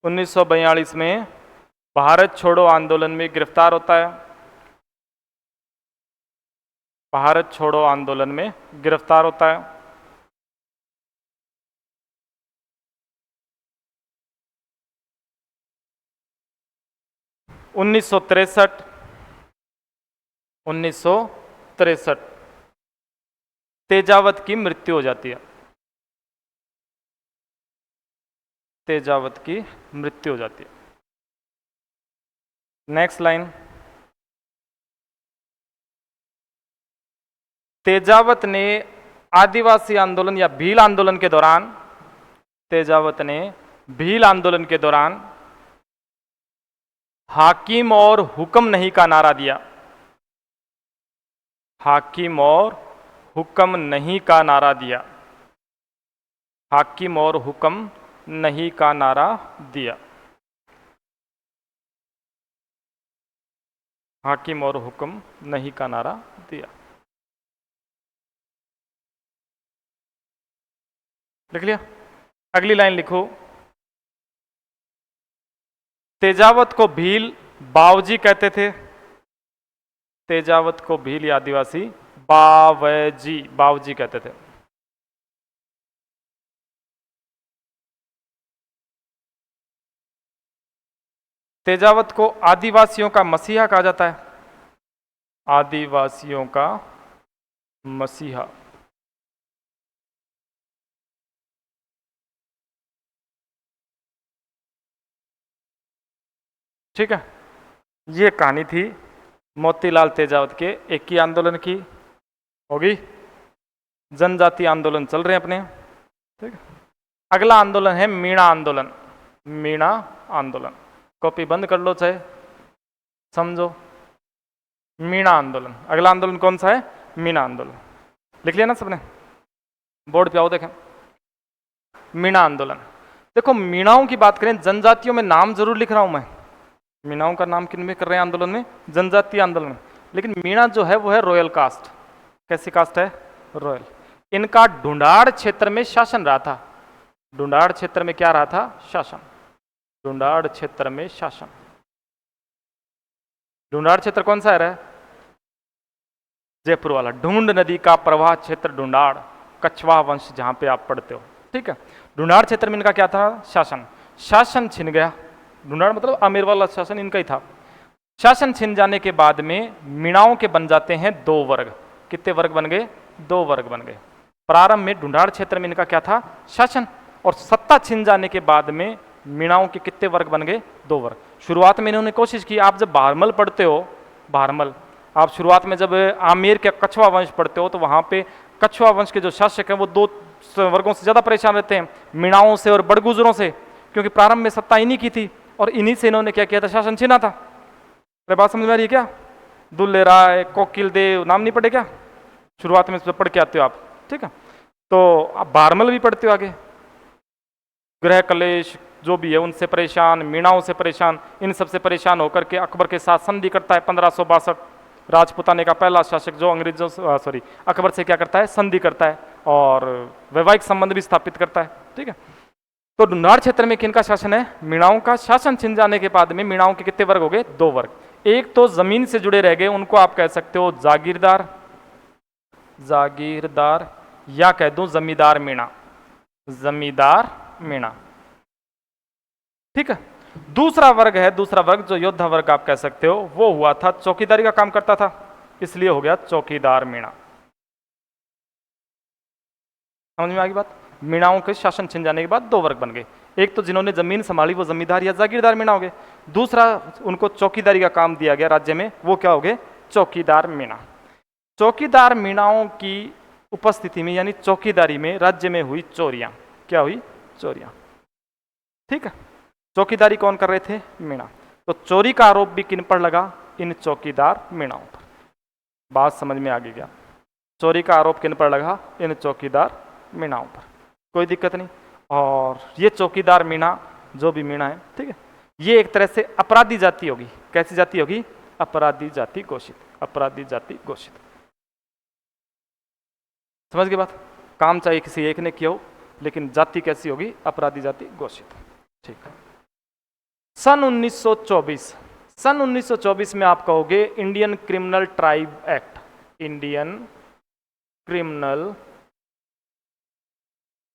Speaker 1: 1942 में भारत छोड़ो आंदोलन में गिरफ्तार होता है, भारत छोड़ो आंदोलन में गिरफ्तार होता है। उन्नीस सौ तिरसठ तेजावत की मृत्यु हो जाती है, तेजावत की मृत्यु हो जाती है। Next line. तेजावत ने आदिवासी आंदोलन या भील आंदोलन के दौरान, तेजावत ने भील आंदोलन के दौरान हाकिम और हुक्म नहीं का नारा दिया, हाकिम और हुक्म नहीं का नारा दिया, हाकिम और हुक्म नहीं का नारा दिया, हाकिम और हुक्म नहीं का नारा दिया। लिख लिया। अगली लाइन लिखो। तेजावत को भील बावजी कहते थे, तेजावत को भील या आदिवासी बावजी, बावजी कहते थे। तेजावत को आदिवासियों का मसीहा कहा जाता है, आदिवासियों का मसीहा। ठीक है, ये कहानी थी मोतीलाल तेजावत के 21 आंदोलन की। होगी। जनजातीय आंदोलन चल रहे हैं अपने, ठीक है। अगला आंदोलन है मीणा आंदोलन। मीणा आंदोलन, कॉपी बंद कर लो चाहे समझो। मीणा आंदोलन, अगला आंदोलन कौन सा है? मीणा आंदोलन। लिख लिया ना सबने? बोर्ड पे आओ देखें। मीणा आंदोलन, देखो मीणाओं की बात करें, जनजातियों में नाम जरूर लिख रहा हूं मैं, मीणाओं का नाम किन में कर रहे हैं आंदोलन में? जनजातीय आंदोलन में। लेकिन मीणा जो है वो है रॉयल कास्ट। कैसी कास्ट है? रॉयल। इनका ढूंढाड़ क्षेत्र में शासन रहा था। ढूंढाड़ क्षेत्र में क्या रहा था? शासन। ढूंढाड़ क्षेत्र में शासन। ढूंढाड़ क्षेत्र कौन सा है? जयपुर वाला। ढूंढ नदी का प्रवाह क्षेत्र ढूंढाड़, कछवा वंश जहां पे आप पढ़ते हो, ठीक है। ढूंढाड़ क्षेत्र में इनका क्या था? शासन। शासन छिन गया। ढूंढाड़ मतलब आमेर वाला शासन इनका ही था। शासन छिन जाने के बाद में मीणाओं के बन जाते हैं दो वर्ग। कितने वर्ग बन गए? दो वर्ग बन गए। प्रारंभ में ढूंढाड़ क्षेत्र में इनका क्या था? शासन। और सत्ता छिन जाने के बाद में मीणाओं के कितने वर्ग बन गए? दो वर्ग। शुरुआत में इन्होंने कोशिश की, आप जब भारमल पढ़ते हो, भारमल आप शुरुआत में जब आमेर के कछवा वंश पढ़ते हो तो वहां पे कछवा वंश के जो शासक हैं वो दो वर्गों से ज्यादा परेशान रहते हैं, मीणाओं से और बड़गुजरों से, क्योंकि प्रारंभ में सत्ता इन्हीं की थी और इन्हीं से इन्होंने क्या किया था? शासन छीना था। अरे बात समझ में आ रही है क्या? दुल्ले राय, कोकिल देव, नाम नहीं पढ़े क्या? शुरुआत में पढ़ के आते हो आप, ठीक है। तो आप भारमल भी पढ़ते हो आगे। ग्रह कलेश जो भी है उनसे परेशान, मीणाओं से परेशान, इन सबसे परेशान होकर के अकबर के साथ संधि करता है 1562। राजपुताने का पहला शासक जो अंग्रेजों सॉरी अकबर से क्या करता है? संधि करता है और वैवाहिक संबंध भी स्थापित करता है, ठीक है। तो ढूंढाड़ क्षेत्र में किनका शासन है? मीणाओं का। शासन छिन जाने के बाद में मीणाओं के कितने वर्ग हो गए? दो वर्ग। एक तो जमीन से जुड़े रह गए, उनको आप कह सकते हो जागीरदार, जागीरदार, या कह दूं जमींदार मीणा, जमींदार मीणा, ठीक है। दूसरा वर्ग है, दूसरा वर्ग जो योद्धा वर्ग आप कह सकते हो, वो हुआ था चौकीदारी का काम करता था, इसलिए हो गया चौकीदार मीणा। समझ में आ गई बात? मीणाओं के शासन छिन जाने के बाद दो वर्ग बन गए। एक तो जिन्होंने जमीन संभाली वो जमींदार या जागीरदार मीणा हो गए, दूसरा उनको चौकीदारी का काम दिया गया राज्य में, वो क्या हो गए? चौकीदार मीणा। चौकीदार मीणाओं की उपस्थिति में यानी चौकीदारी में राज्य में हुई चोरियां। क्या हुई? चोरियां, ठीक है। चौकीदारी कौन कर रहे थे? मीणा। तो चोरी का आरोप भी किन पर लगा? इन चौकीदार मीणाओं पर। बात समझ में आ गई क्या? चोरी का आरोप किन पर लगा? इन चौकीदार मीणाओं पर। कोई दिक्कत नहीं। और ये चौकीदार मीणा जो भी मीणा है, ठीक है, ये एक तरह से अपराधी जाति होगी। कैसी जाति होगी? अपराधी जाति घोषित। अपराधी जाति घोषित। समझ गए बात? काम चाहिए किसी एक ने किया हो, लेकिन जाति कैसी होगी? अपराधी जाति घोषित, ठीक है। सन 1924, सन 1924 में आप कहोगे Indian criminal tribe act. Indian criminal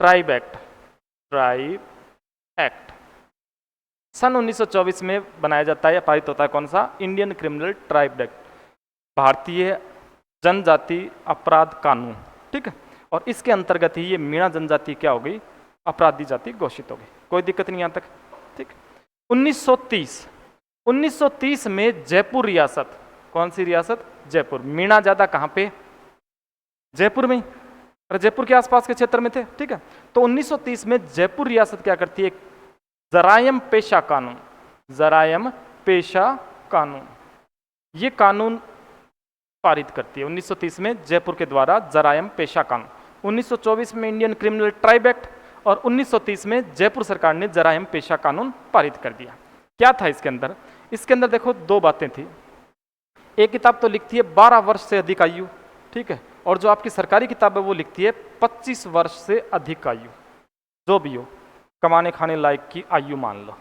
Speaker 1: tribe act, tribe act सन 1924 में बनाया जाता है या पारित होता है। कौन सा? इंडियन क्रिमिनल ट्राइब एक्ट, भारतीय जनजाति अपराध कानून, ठीक है। और इसके अंतर्गत ही ये मीणा जनजाति क्या हो गई? अपराधी जाति घोषित हो गई। कोई दिक्कत नहीं यहां तक, ठीक। 1930 में जयपुर रियासत, कौन सी रियासत? जयपुर। मीणा ज्यादा कहां पे? जयपुर में। अरे जयपुर के आसपास के क्षेत्र में थे, ठीक है। तो 1930 में जयपुर रियासत क्या करती है? जरायम पेशा कानून, जरायम पेशा कानून, ये कानून पारित करती है 1930 में जयपुर के द्वारा जरायम पेशा कानून। 1924 में इंडियन क्रिमिनल ट्राइब एक्ट और 1930 में जयपुर सरकार ने जरायम पेशा कानून पारित कर दिया। क्या था इसके अंदर? इसके अंदर देखो दो बातें थी। एक किताब तो लिखती है 12 वर्ष से अधिक आयु, ठीक है, और जो आपकी सरकारी किताब है वो लिखती है 25 वर्ष से अधिक आयु, जो भी हो, कमाने खाने लायक की आयु मान लो,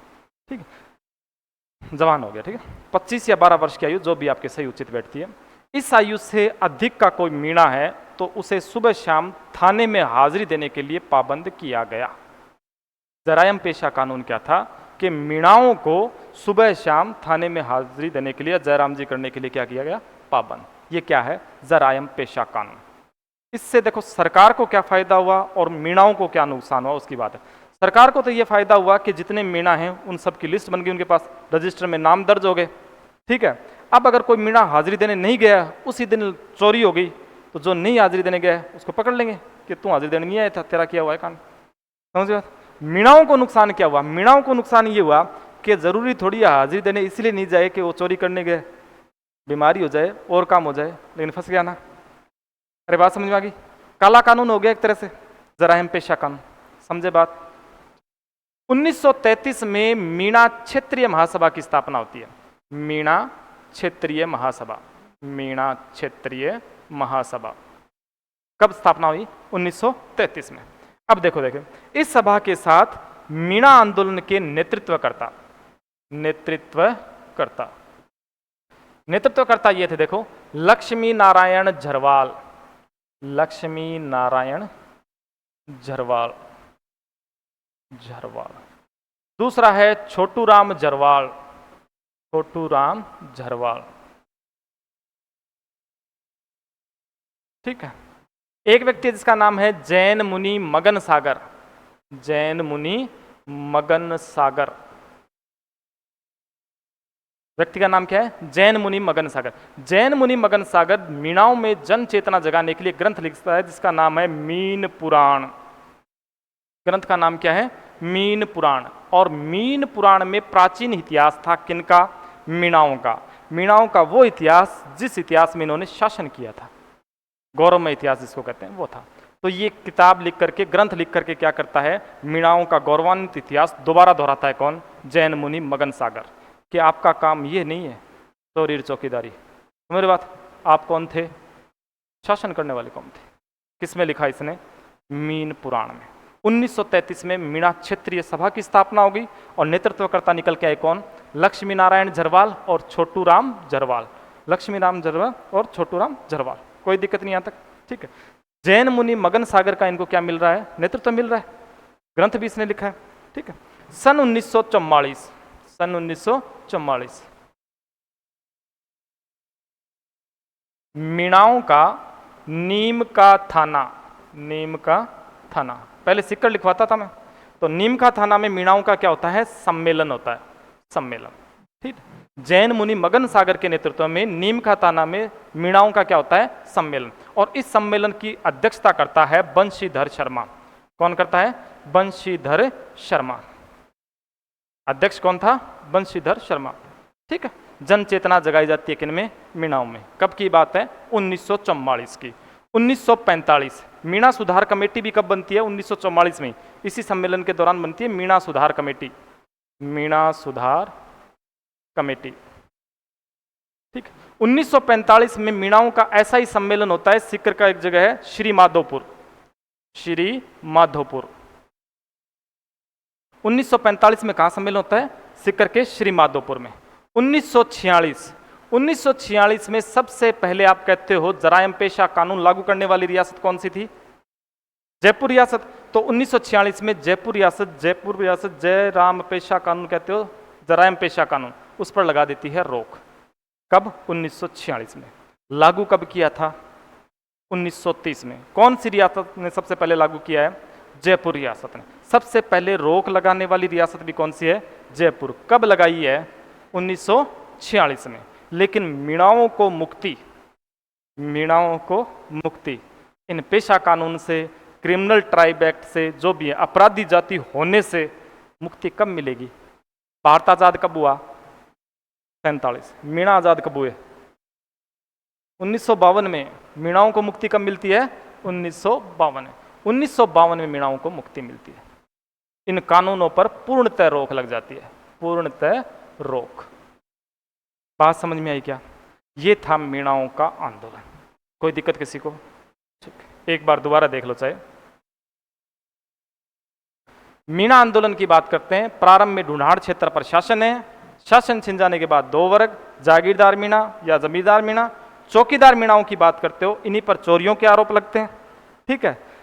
Speaker 1: ठीक है, जवान हो गया, ठीक है। 25 या 12 वर्ष की आयु जो भी आपके सही उचित बैठती है। इस आयु से अधिक का कोई मीणा है तो उसे सुबह शाम थाने में हाजिरी देने के लिए पाबंद किया गया। जरायम पेशा कानून क्या था कि मीणाओं को सुबह शाम थाने में हाजिरी देने के लिए, जयराम जी करने के लिए क्या किया गया? पाबंद। ये क्या है? जरायम पेशा कानून। इससे देखो सरकार को क्या फायदा हुआ और मीणाओं को क्या नुकसान हुआ उसकी बात है। सरकार को तो ये फायदा हुआ कि जितने मीणा हैं उन सब की लिस्ट बन गई, उनके पास रजिस्टर में नाम दर्ज हो गए, ठीक है। अब अगर कोई मीणा हाजिरी देने नहीं गया, उसी दिन चोरी हो गई, तो जो नहीं हाजिरी देने गया है उसको पकड़ लेंगे कि तू हाजिरी देने नहीं आया था, तेरा किया हुआ है कांड। समझ बात? मीणाओं को नुकसान क्या हुआ? मीणाओं को नुकसान ये हुआ कि जरूरी थोड़ी है हाजिरी देने इसलिए नहीं जाए कि वो चोरी करने गए, बीमारी हो जाए और काम हो जाए, लेकिन फंस गया ना। अरे बात समझ में आ गई? काला कानून हो गया एक तरह से, जराइम पेशा कानून। समझे बात? 1933 में मीणा क्षेत्रीय महासभा की स्थापना होती है। मीणा क्षेत्रीय महासभा, मीणा क्षेत्रीय महासभा कब स्थापना हुई? 1933 में। अब देखो इस सभा के साथ मीणा आंदोलन के नेतृत्वकर्ता ये थे, देखो, लक्ष्मी नारायण झरवाल, लक्ष्मी नारायण झरवाल। दूसरा है छोटू राम झरवाल, छोटू राम झरवाल। ठीक है। एक व्यक्ति जिसका नाम है जैन मुनि मगन सागर, जैन मुनि मगन सागर। व्यक्ति का नाम क्या है? जैन मुनि मगन सागर। जैन मुनि मगन सागर मीणाओं में जन चेतना जगाने के लिए ग्रंथ लिखता है जिसका नाम है मीन पुराण। ग्रंथ का नाम क्या है? मीन पुराण। और मीन पुराण में प्राचीन इतिहास था किनका? मीणाओं का। मीणाओं का वो इतिहास जिस इतिहास में इन्होंने शासन किया था, गौरवमय इतिहास जिसको कहते हैं, वो था। तो ये किताब लिख करके, ग्रंथ लिख करके क्या करता है? मीणाओं का गौरवान्वित इतिहास दोबारा दोहराता है। कौन? जैन मुनि मगन सागर। कि आपका काम ये नहीं है चोरी चौकीदारी। मेरी बात, आप कौन थे? शासन करने वाले कौन थे? किसमें लिखा इसने? मीन पुराण में। 1933 में मीणा क्षेत्रीय सभा की स्थापना होगी और नेतृत्वकर्ता निकल के आए कौन? लक्ष्मी नारायण झरवाल और छोटू राम झरवाल। लक्ष्मी राम झरवाल और छोटू राम झरवाल। कोई दिक्कत नहीं यहाँ तक? ठीक है। जैन मुनि मगन सागर का इनको क्या मिल रहा है? नेतृत्व मिल रहा है। ग्रंथ भी इसने लिखा है। ठीक है। सन 1944, सन 1944 मीणाओं का नीम का थाना, नीम का थाना, पहले सिक्कर लिखवाता था मैं, तो नीम का थाना में मीणाओं का क्या होता है? सम्मेलन होता है, सम्मेलन। ठीक। जैन मुनि मगन सागर के नेतृत्व में नीम का थाना में मीणाओं का क्या होता है? सम्मेलन। और इस सम्मेलन की अध्यक्षता करता है बंशीधर शर्मा। कौन करता है? बंशीधर शर्मा। अध्यक्ष कौन था? बंशीधर शर्मा। ठीक है। जन चेतना जगाई जाती है किनमें? मीणाओं में। कब की बात है? 1944 की। 1945 मीणा सुधार कमेटी भी कब बनती है? 1944 में। इसी सम्मेलन के दौरान बनती है मीणा सुधार कमेटी, मीणा सुधार कमेटी। ठीक। 1945 में मीणाओं का ऐसा ही सम्मेलन होता है। सीकर का एक जगह है श्री माधोपुर, श्री माधोपुर। 1945 में कहां सम्मेलन होता है? सीकर के श्री माधोपुर में। 1946 में सबसे पहले आप कहते हो जराइम पेशा कानून लागू करने वाली रियासत कौन सी थी? जयपुर रियासत। तो 1946 में जयपुर रियासत जयराम पेशा कानून कहते हो, जराइम पेशा कानून, उस पर लगा देती है रोक। कब? 1946 में। लागू कब किया था? 1930 में। कौन सी रियासत ने सबसे पहले लागू किया है? जयपुर रियासत ने। सबसे पहले रोक लगाने वाली रियासत भी कौन सी है? जयपुर। कब लगाई है? 1946 में। लेकिन मीणाओं को मुक्ति, मीणाओं को मुक्ति इन पेशा कानून से, क्रिमिनल ट्राइब एक्ट से, जो भी है अपराधी जाति होने से मुक्ति कब मिलेगी? भारत आजाद कब हुआ? 47। मीणा आजाद कब हुए? 1952 में। मीणाओं को मुक्ति कब मिलती है? 1952। 1952 में मीणाओं को मुक्ति मिलती है। इन कानूनों पर पूर्णतः रोक लग जाती है, पूर्णतः रोक। बात समझ में आई क्या? ये था मीणाओं का आंदोलन। कोई दिक्कत किसी को? ठीक। एक बार दोबारा देख लो चाहे। मीणा आंदोलन की बात करते हैं। प्रारंभ में ढूंढाड़ क्षेत्र पर शासन है। शासन छिन जाने के बाद दो वर्ग, जागीरदार मीणा या जमींदार मीणा। चौकीदार मीणाओं की बात करते हो, इन्हीं पर चोरियों के आरोप लगते हैं। ठीक है।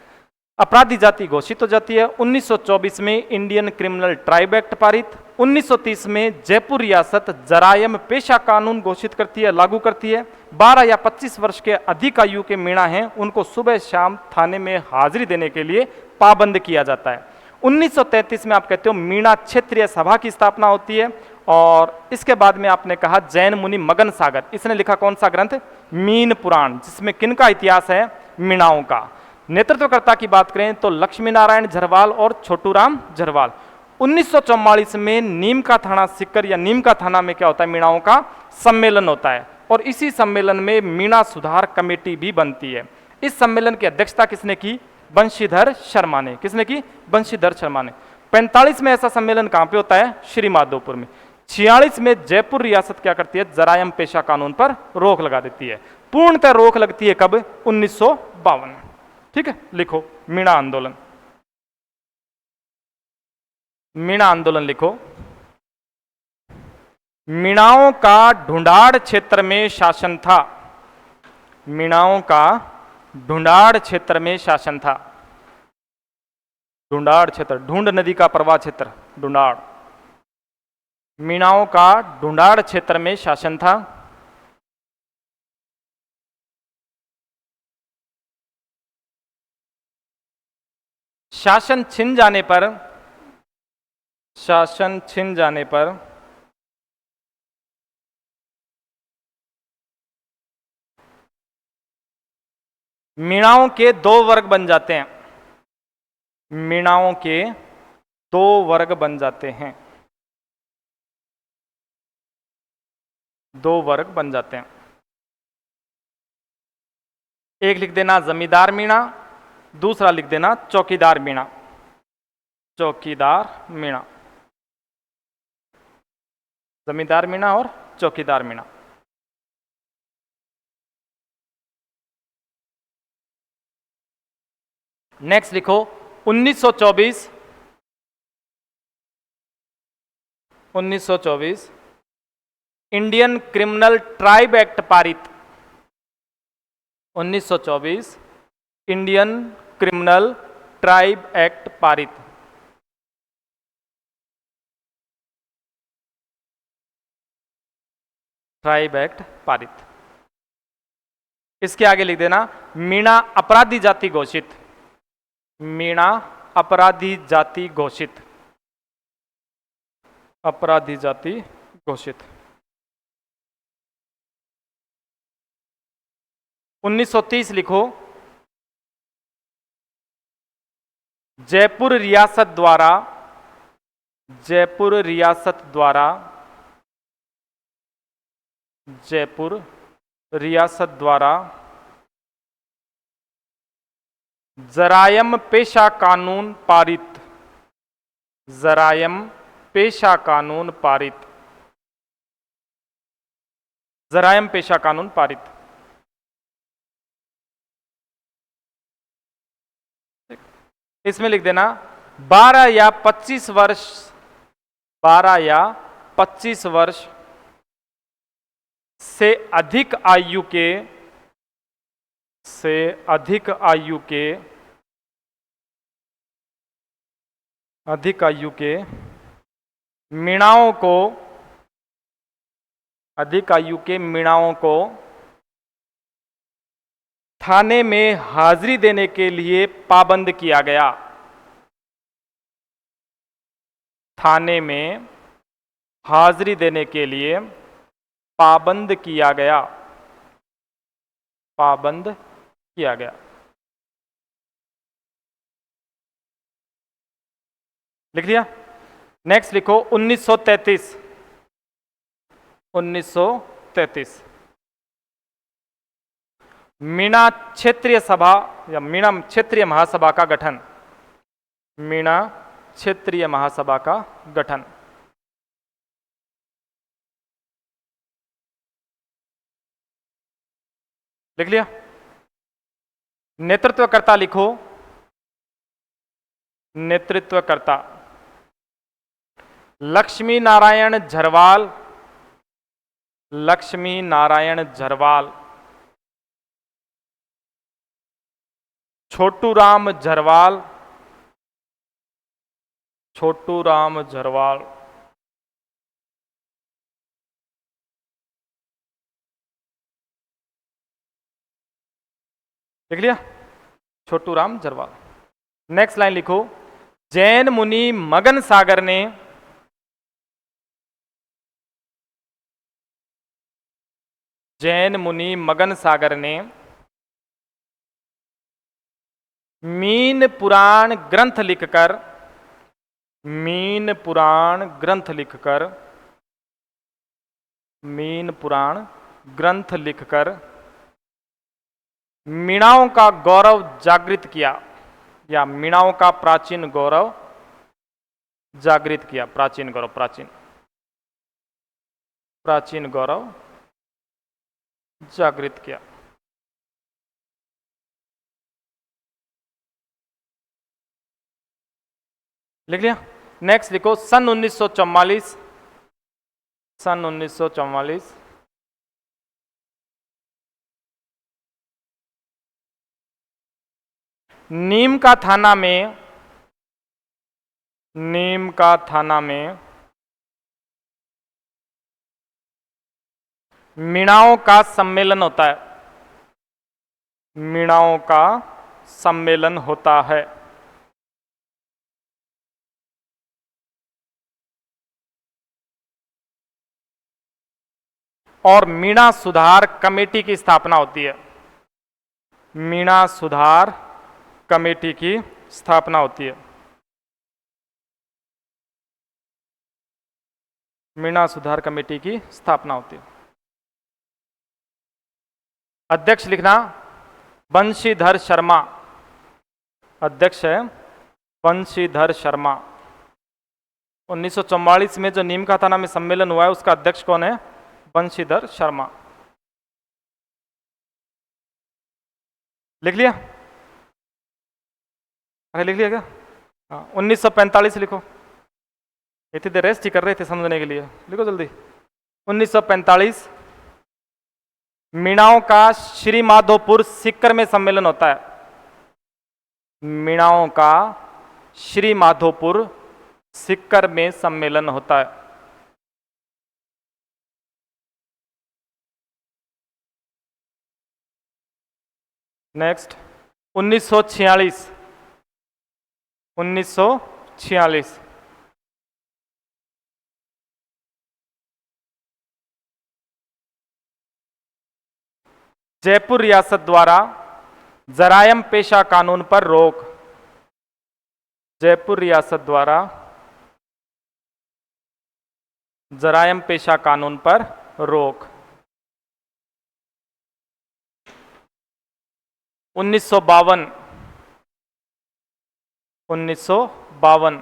Speaker 1: अपराधी जाति घोषित हो जाती है। 1924 में इंडियन क्रिमिनल ट्राइब एक्ट पारित। 1930 में जयपुर रियासत जरायम पेशा कानून घोषित करती है, लागू करती है। 12 या 25 वर्ष के अधिक आयु के मीणा हैं, उनको सुबह शाम थाने में हाजिरी देने के लिए पाबंद किया जाता है। 1933 में आप कहते हो मीणा क्षेत्रीय सभा की स्थापना होती है और इसके बाद में आपने कहा जैन मुनि मगन सागर, इसने लिखा कौन सा ग्रंथ? मीन पुराण, जिसमें किनका इतिहास है? मीणाओं का। नेतृत्वकर्ता की बात करें तो लक्ष्मी नारायण झरवाल और छोटूराम झरवाल। 1944 में नीम का थाना सिक्कर या नीम का थाना में क्या होता है? मीणाओं का सम्मेलन होता है और इसी सम्मेलन में मीणा सुधार कमेटी भी बनती है। इस सम्मेलन की अध्यक्षता किसने की? बंशीधर शर्मा ने। किसने की? बंशीधर शर्मा ने। 45 में ऐसा सम्मेलन कहां पे होता है? श्री माधोपुर में। 46 में जयपुर रियासत क्या करती है? जरायम पेशा कानून पर रोक लगा देती है। पूर्णतः रोक लगती है कब? 1952। ठीक है, लिखो मीणा आंदोलन। मीणा आंदोलन लिखो। मीणाओं का ढूंढाड़ क्षेत्र में शासन था। मीणाओं का ढूंढाड़ क्षेत्र में शासन था। ढूंढाड़ क्षेत्र, ढूंढ नदी का प्रवाह क्षेत्र, ढूंढाड़। मीणाओं का ढूंढाड़ क्षेत्र में शासन था। शासन छिन जाने पर, शासन छिन जाने पर मीणाओं के दो वर्ग बन जाते हैं। मीणाओं के दो वर्ग बन जाते हैं। दो वर्ग बन जाते हैं। एक लिख देना जमींदार मीणा, दूसरा लिख देना चौकीदार मीणा। चौकीदार मीणा, जमींदार मीणा और चौकीदार मीणा। नेक्स्ट लिखो 1924। 1924 इंडियन क्रिमिनल ट्राइब एक्ट पारित। 1924 इंडियन क्रिमिनल ट्राइब एक्ट पारित। ट्राइब एक्ट पारित। इसके आगे लिख देना मीणा अपराधी जाति घोषित। मीणा अपराधी जाति घोषित। अपराधी जाति घोषित। 1930 लिखो जयपुर रियासत द्वारा, जयपुर रियासत द्वारा, जयपुर रियासत द्वारा जरायम पेशा कानून पारित। जरायम पेशा कानून पारित। जरायम पेशा कानून पारित। इसमें लिख देना 12 या 25 वर्ष, 12 या 25 वर्ष से अधिक आयु के, से अधिक आयु के, अधिक आयु के मीणाओं को, अधिक आयु के मीणाओं को थाने में हाजिरी देने के लिए पाबंद किया गया। थाने में हाजिरी देने के लिए पाबंद किया गया। पाबंद किया गया। लिख लिया। नेक्स्ट लिखो 1933। 1933 मीणा क्षेत्रीय सभा या मीणा क्षेत्रीय महासभा का गठन। मीणा क्षेत्रीय महासभा का गठन। लिख लिया। नेतृत्वकर्ता लिखो। नेतृत्वकर्ता लक्ष्मी नारायण झरवाल। लक्ष्मी नारायण झरवाल। छोटूराम झरवाल। छोटूराम झरवाल। लिख लिया। छोटूराम झरवाल। नेक्स्ट लाइन लिखो जैन मुनि मगन सागर ने, जैन मुनि मगन सागर ने मीन पुराण ग्रंथ लिखकर, मीन पुराण ग्रंथ लिखकर, मीन पुराण ग्रंथ लिखकर मीणाओं का गौरव जागृत किया, या मीणाओं का प्राचीन गौरव जागृत किया। प्राचीन गौरव, प्राचीन, प्राचीन गौरव जागृत किया। लिख लिया। नेक्स्ट लिखो, सन 1944, सन 1944 नीम का थाना में, नीम का थाना में मीणाओं का सम्मेलन होता है, मीणाओं का सम्मेलन होता है। और मीणा सुधार कमेटी की स्थापना होती है, मीणा सुधार कमेटी की स्थापना होती है। मीणा सुधार कमेटी की स्थापना होती है। अध्यक्ष लिखना बंशीधर शर्मा, अध्यक्ष है बंशीधर शर्मा। 1944 में जो नीम का थाना में सम्मेलन हुआ है उसका अध्यक्ष कौन है? बंशीधर शर्मा। लिख लिया? अरे लिख लिया क्या? हाँ, 1945 लिखो। इतनी देर रेस्ट ही कर रहे थे समझने के लिए, लिखो जल्दी। 1945 मीणाओं का श्री माधोपुर सीकर में सम्मेलन होता है, मीणाओं का श्री माधोपुर सीकर में सम्मेलन होता है। नेक्स्ट 1946, 1946 जयपुर रियासत द्वारा जरायम पेशा कानून पर रोक, जयपुर रियासत द्वारा जरायम पेशा कानून पर रोक। 1952, 1952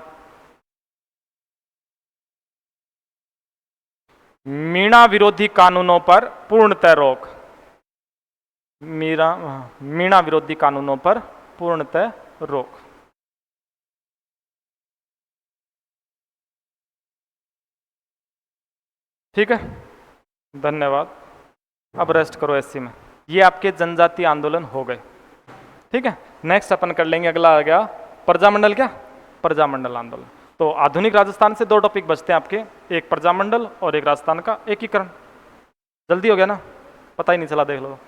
Speaker 1: मीणा विरोधी कानूनों पर पूर्णतः रोक, मीणा विरोधी कानूनों पर पूर्णतः रोक। ठीक है, धन्यवाद। अब रेस्ट करो एससी में। ये आपके जनजातीय आंदोलन हो गए। ठीक है, नेक्स्ट अपन कर लेंगे, अगला आ गया प्रजामंडल। क्या? प्रजामंडल आंदोलन। तो आधुनिक राजस्थान से दो टॉपिक बचते हैं आपके, एक प्रजामंडल और एक राजस्थान का एकीकरण। जल्दी हो गया ना? पता ही नहीं चला, देख लो।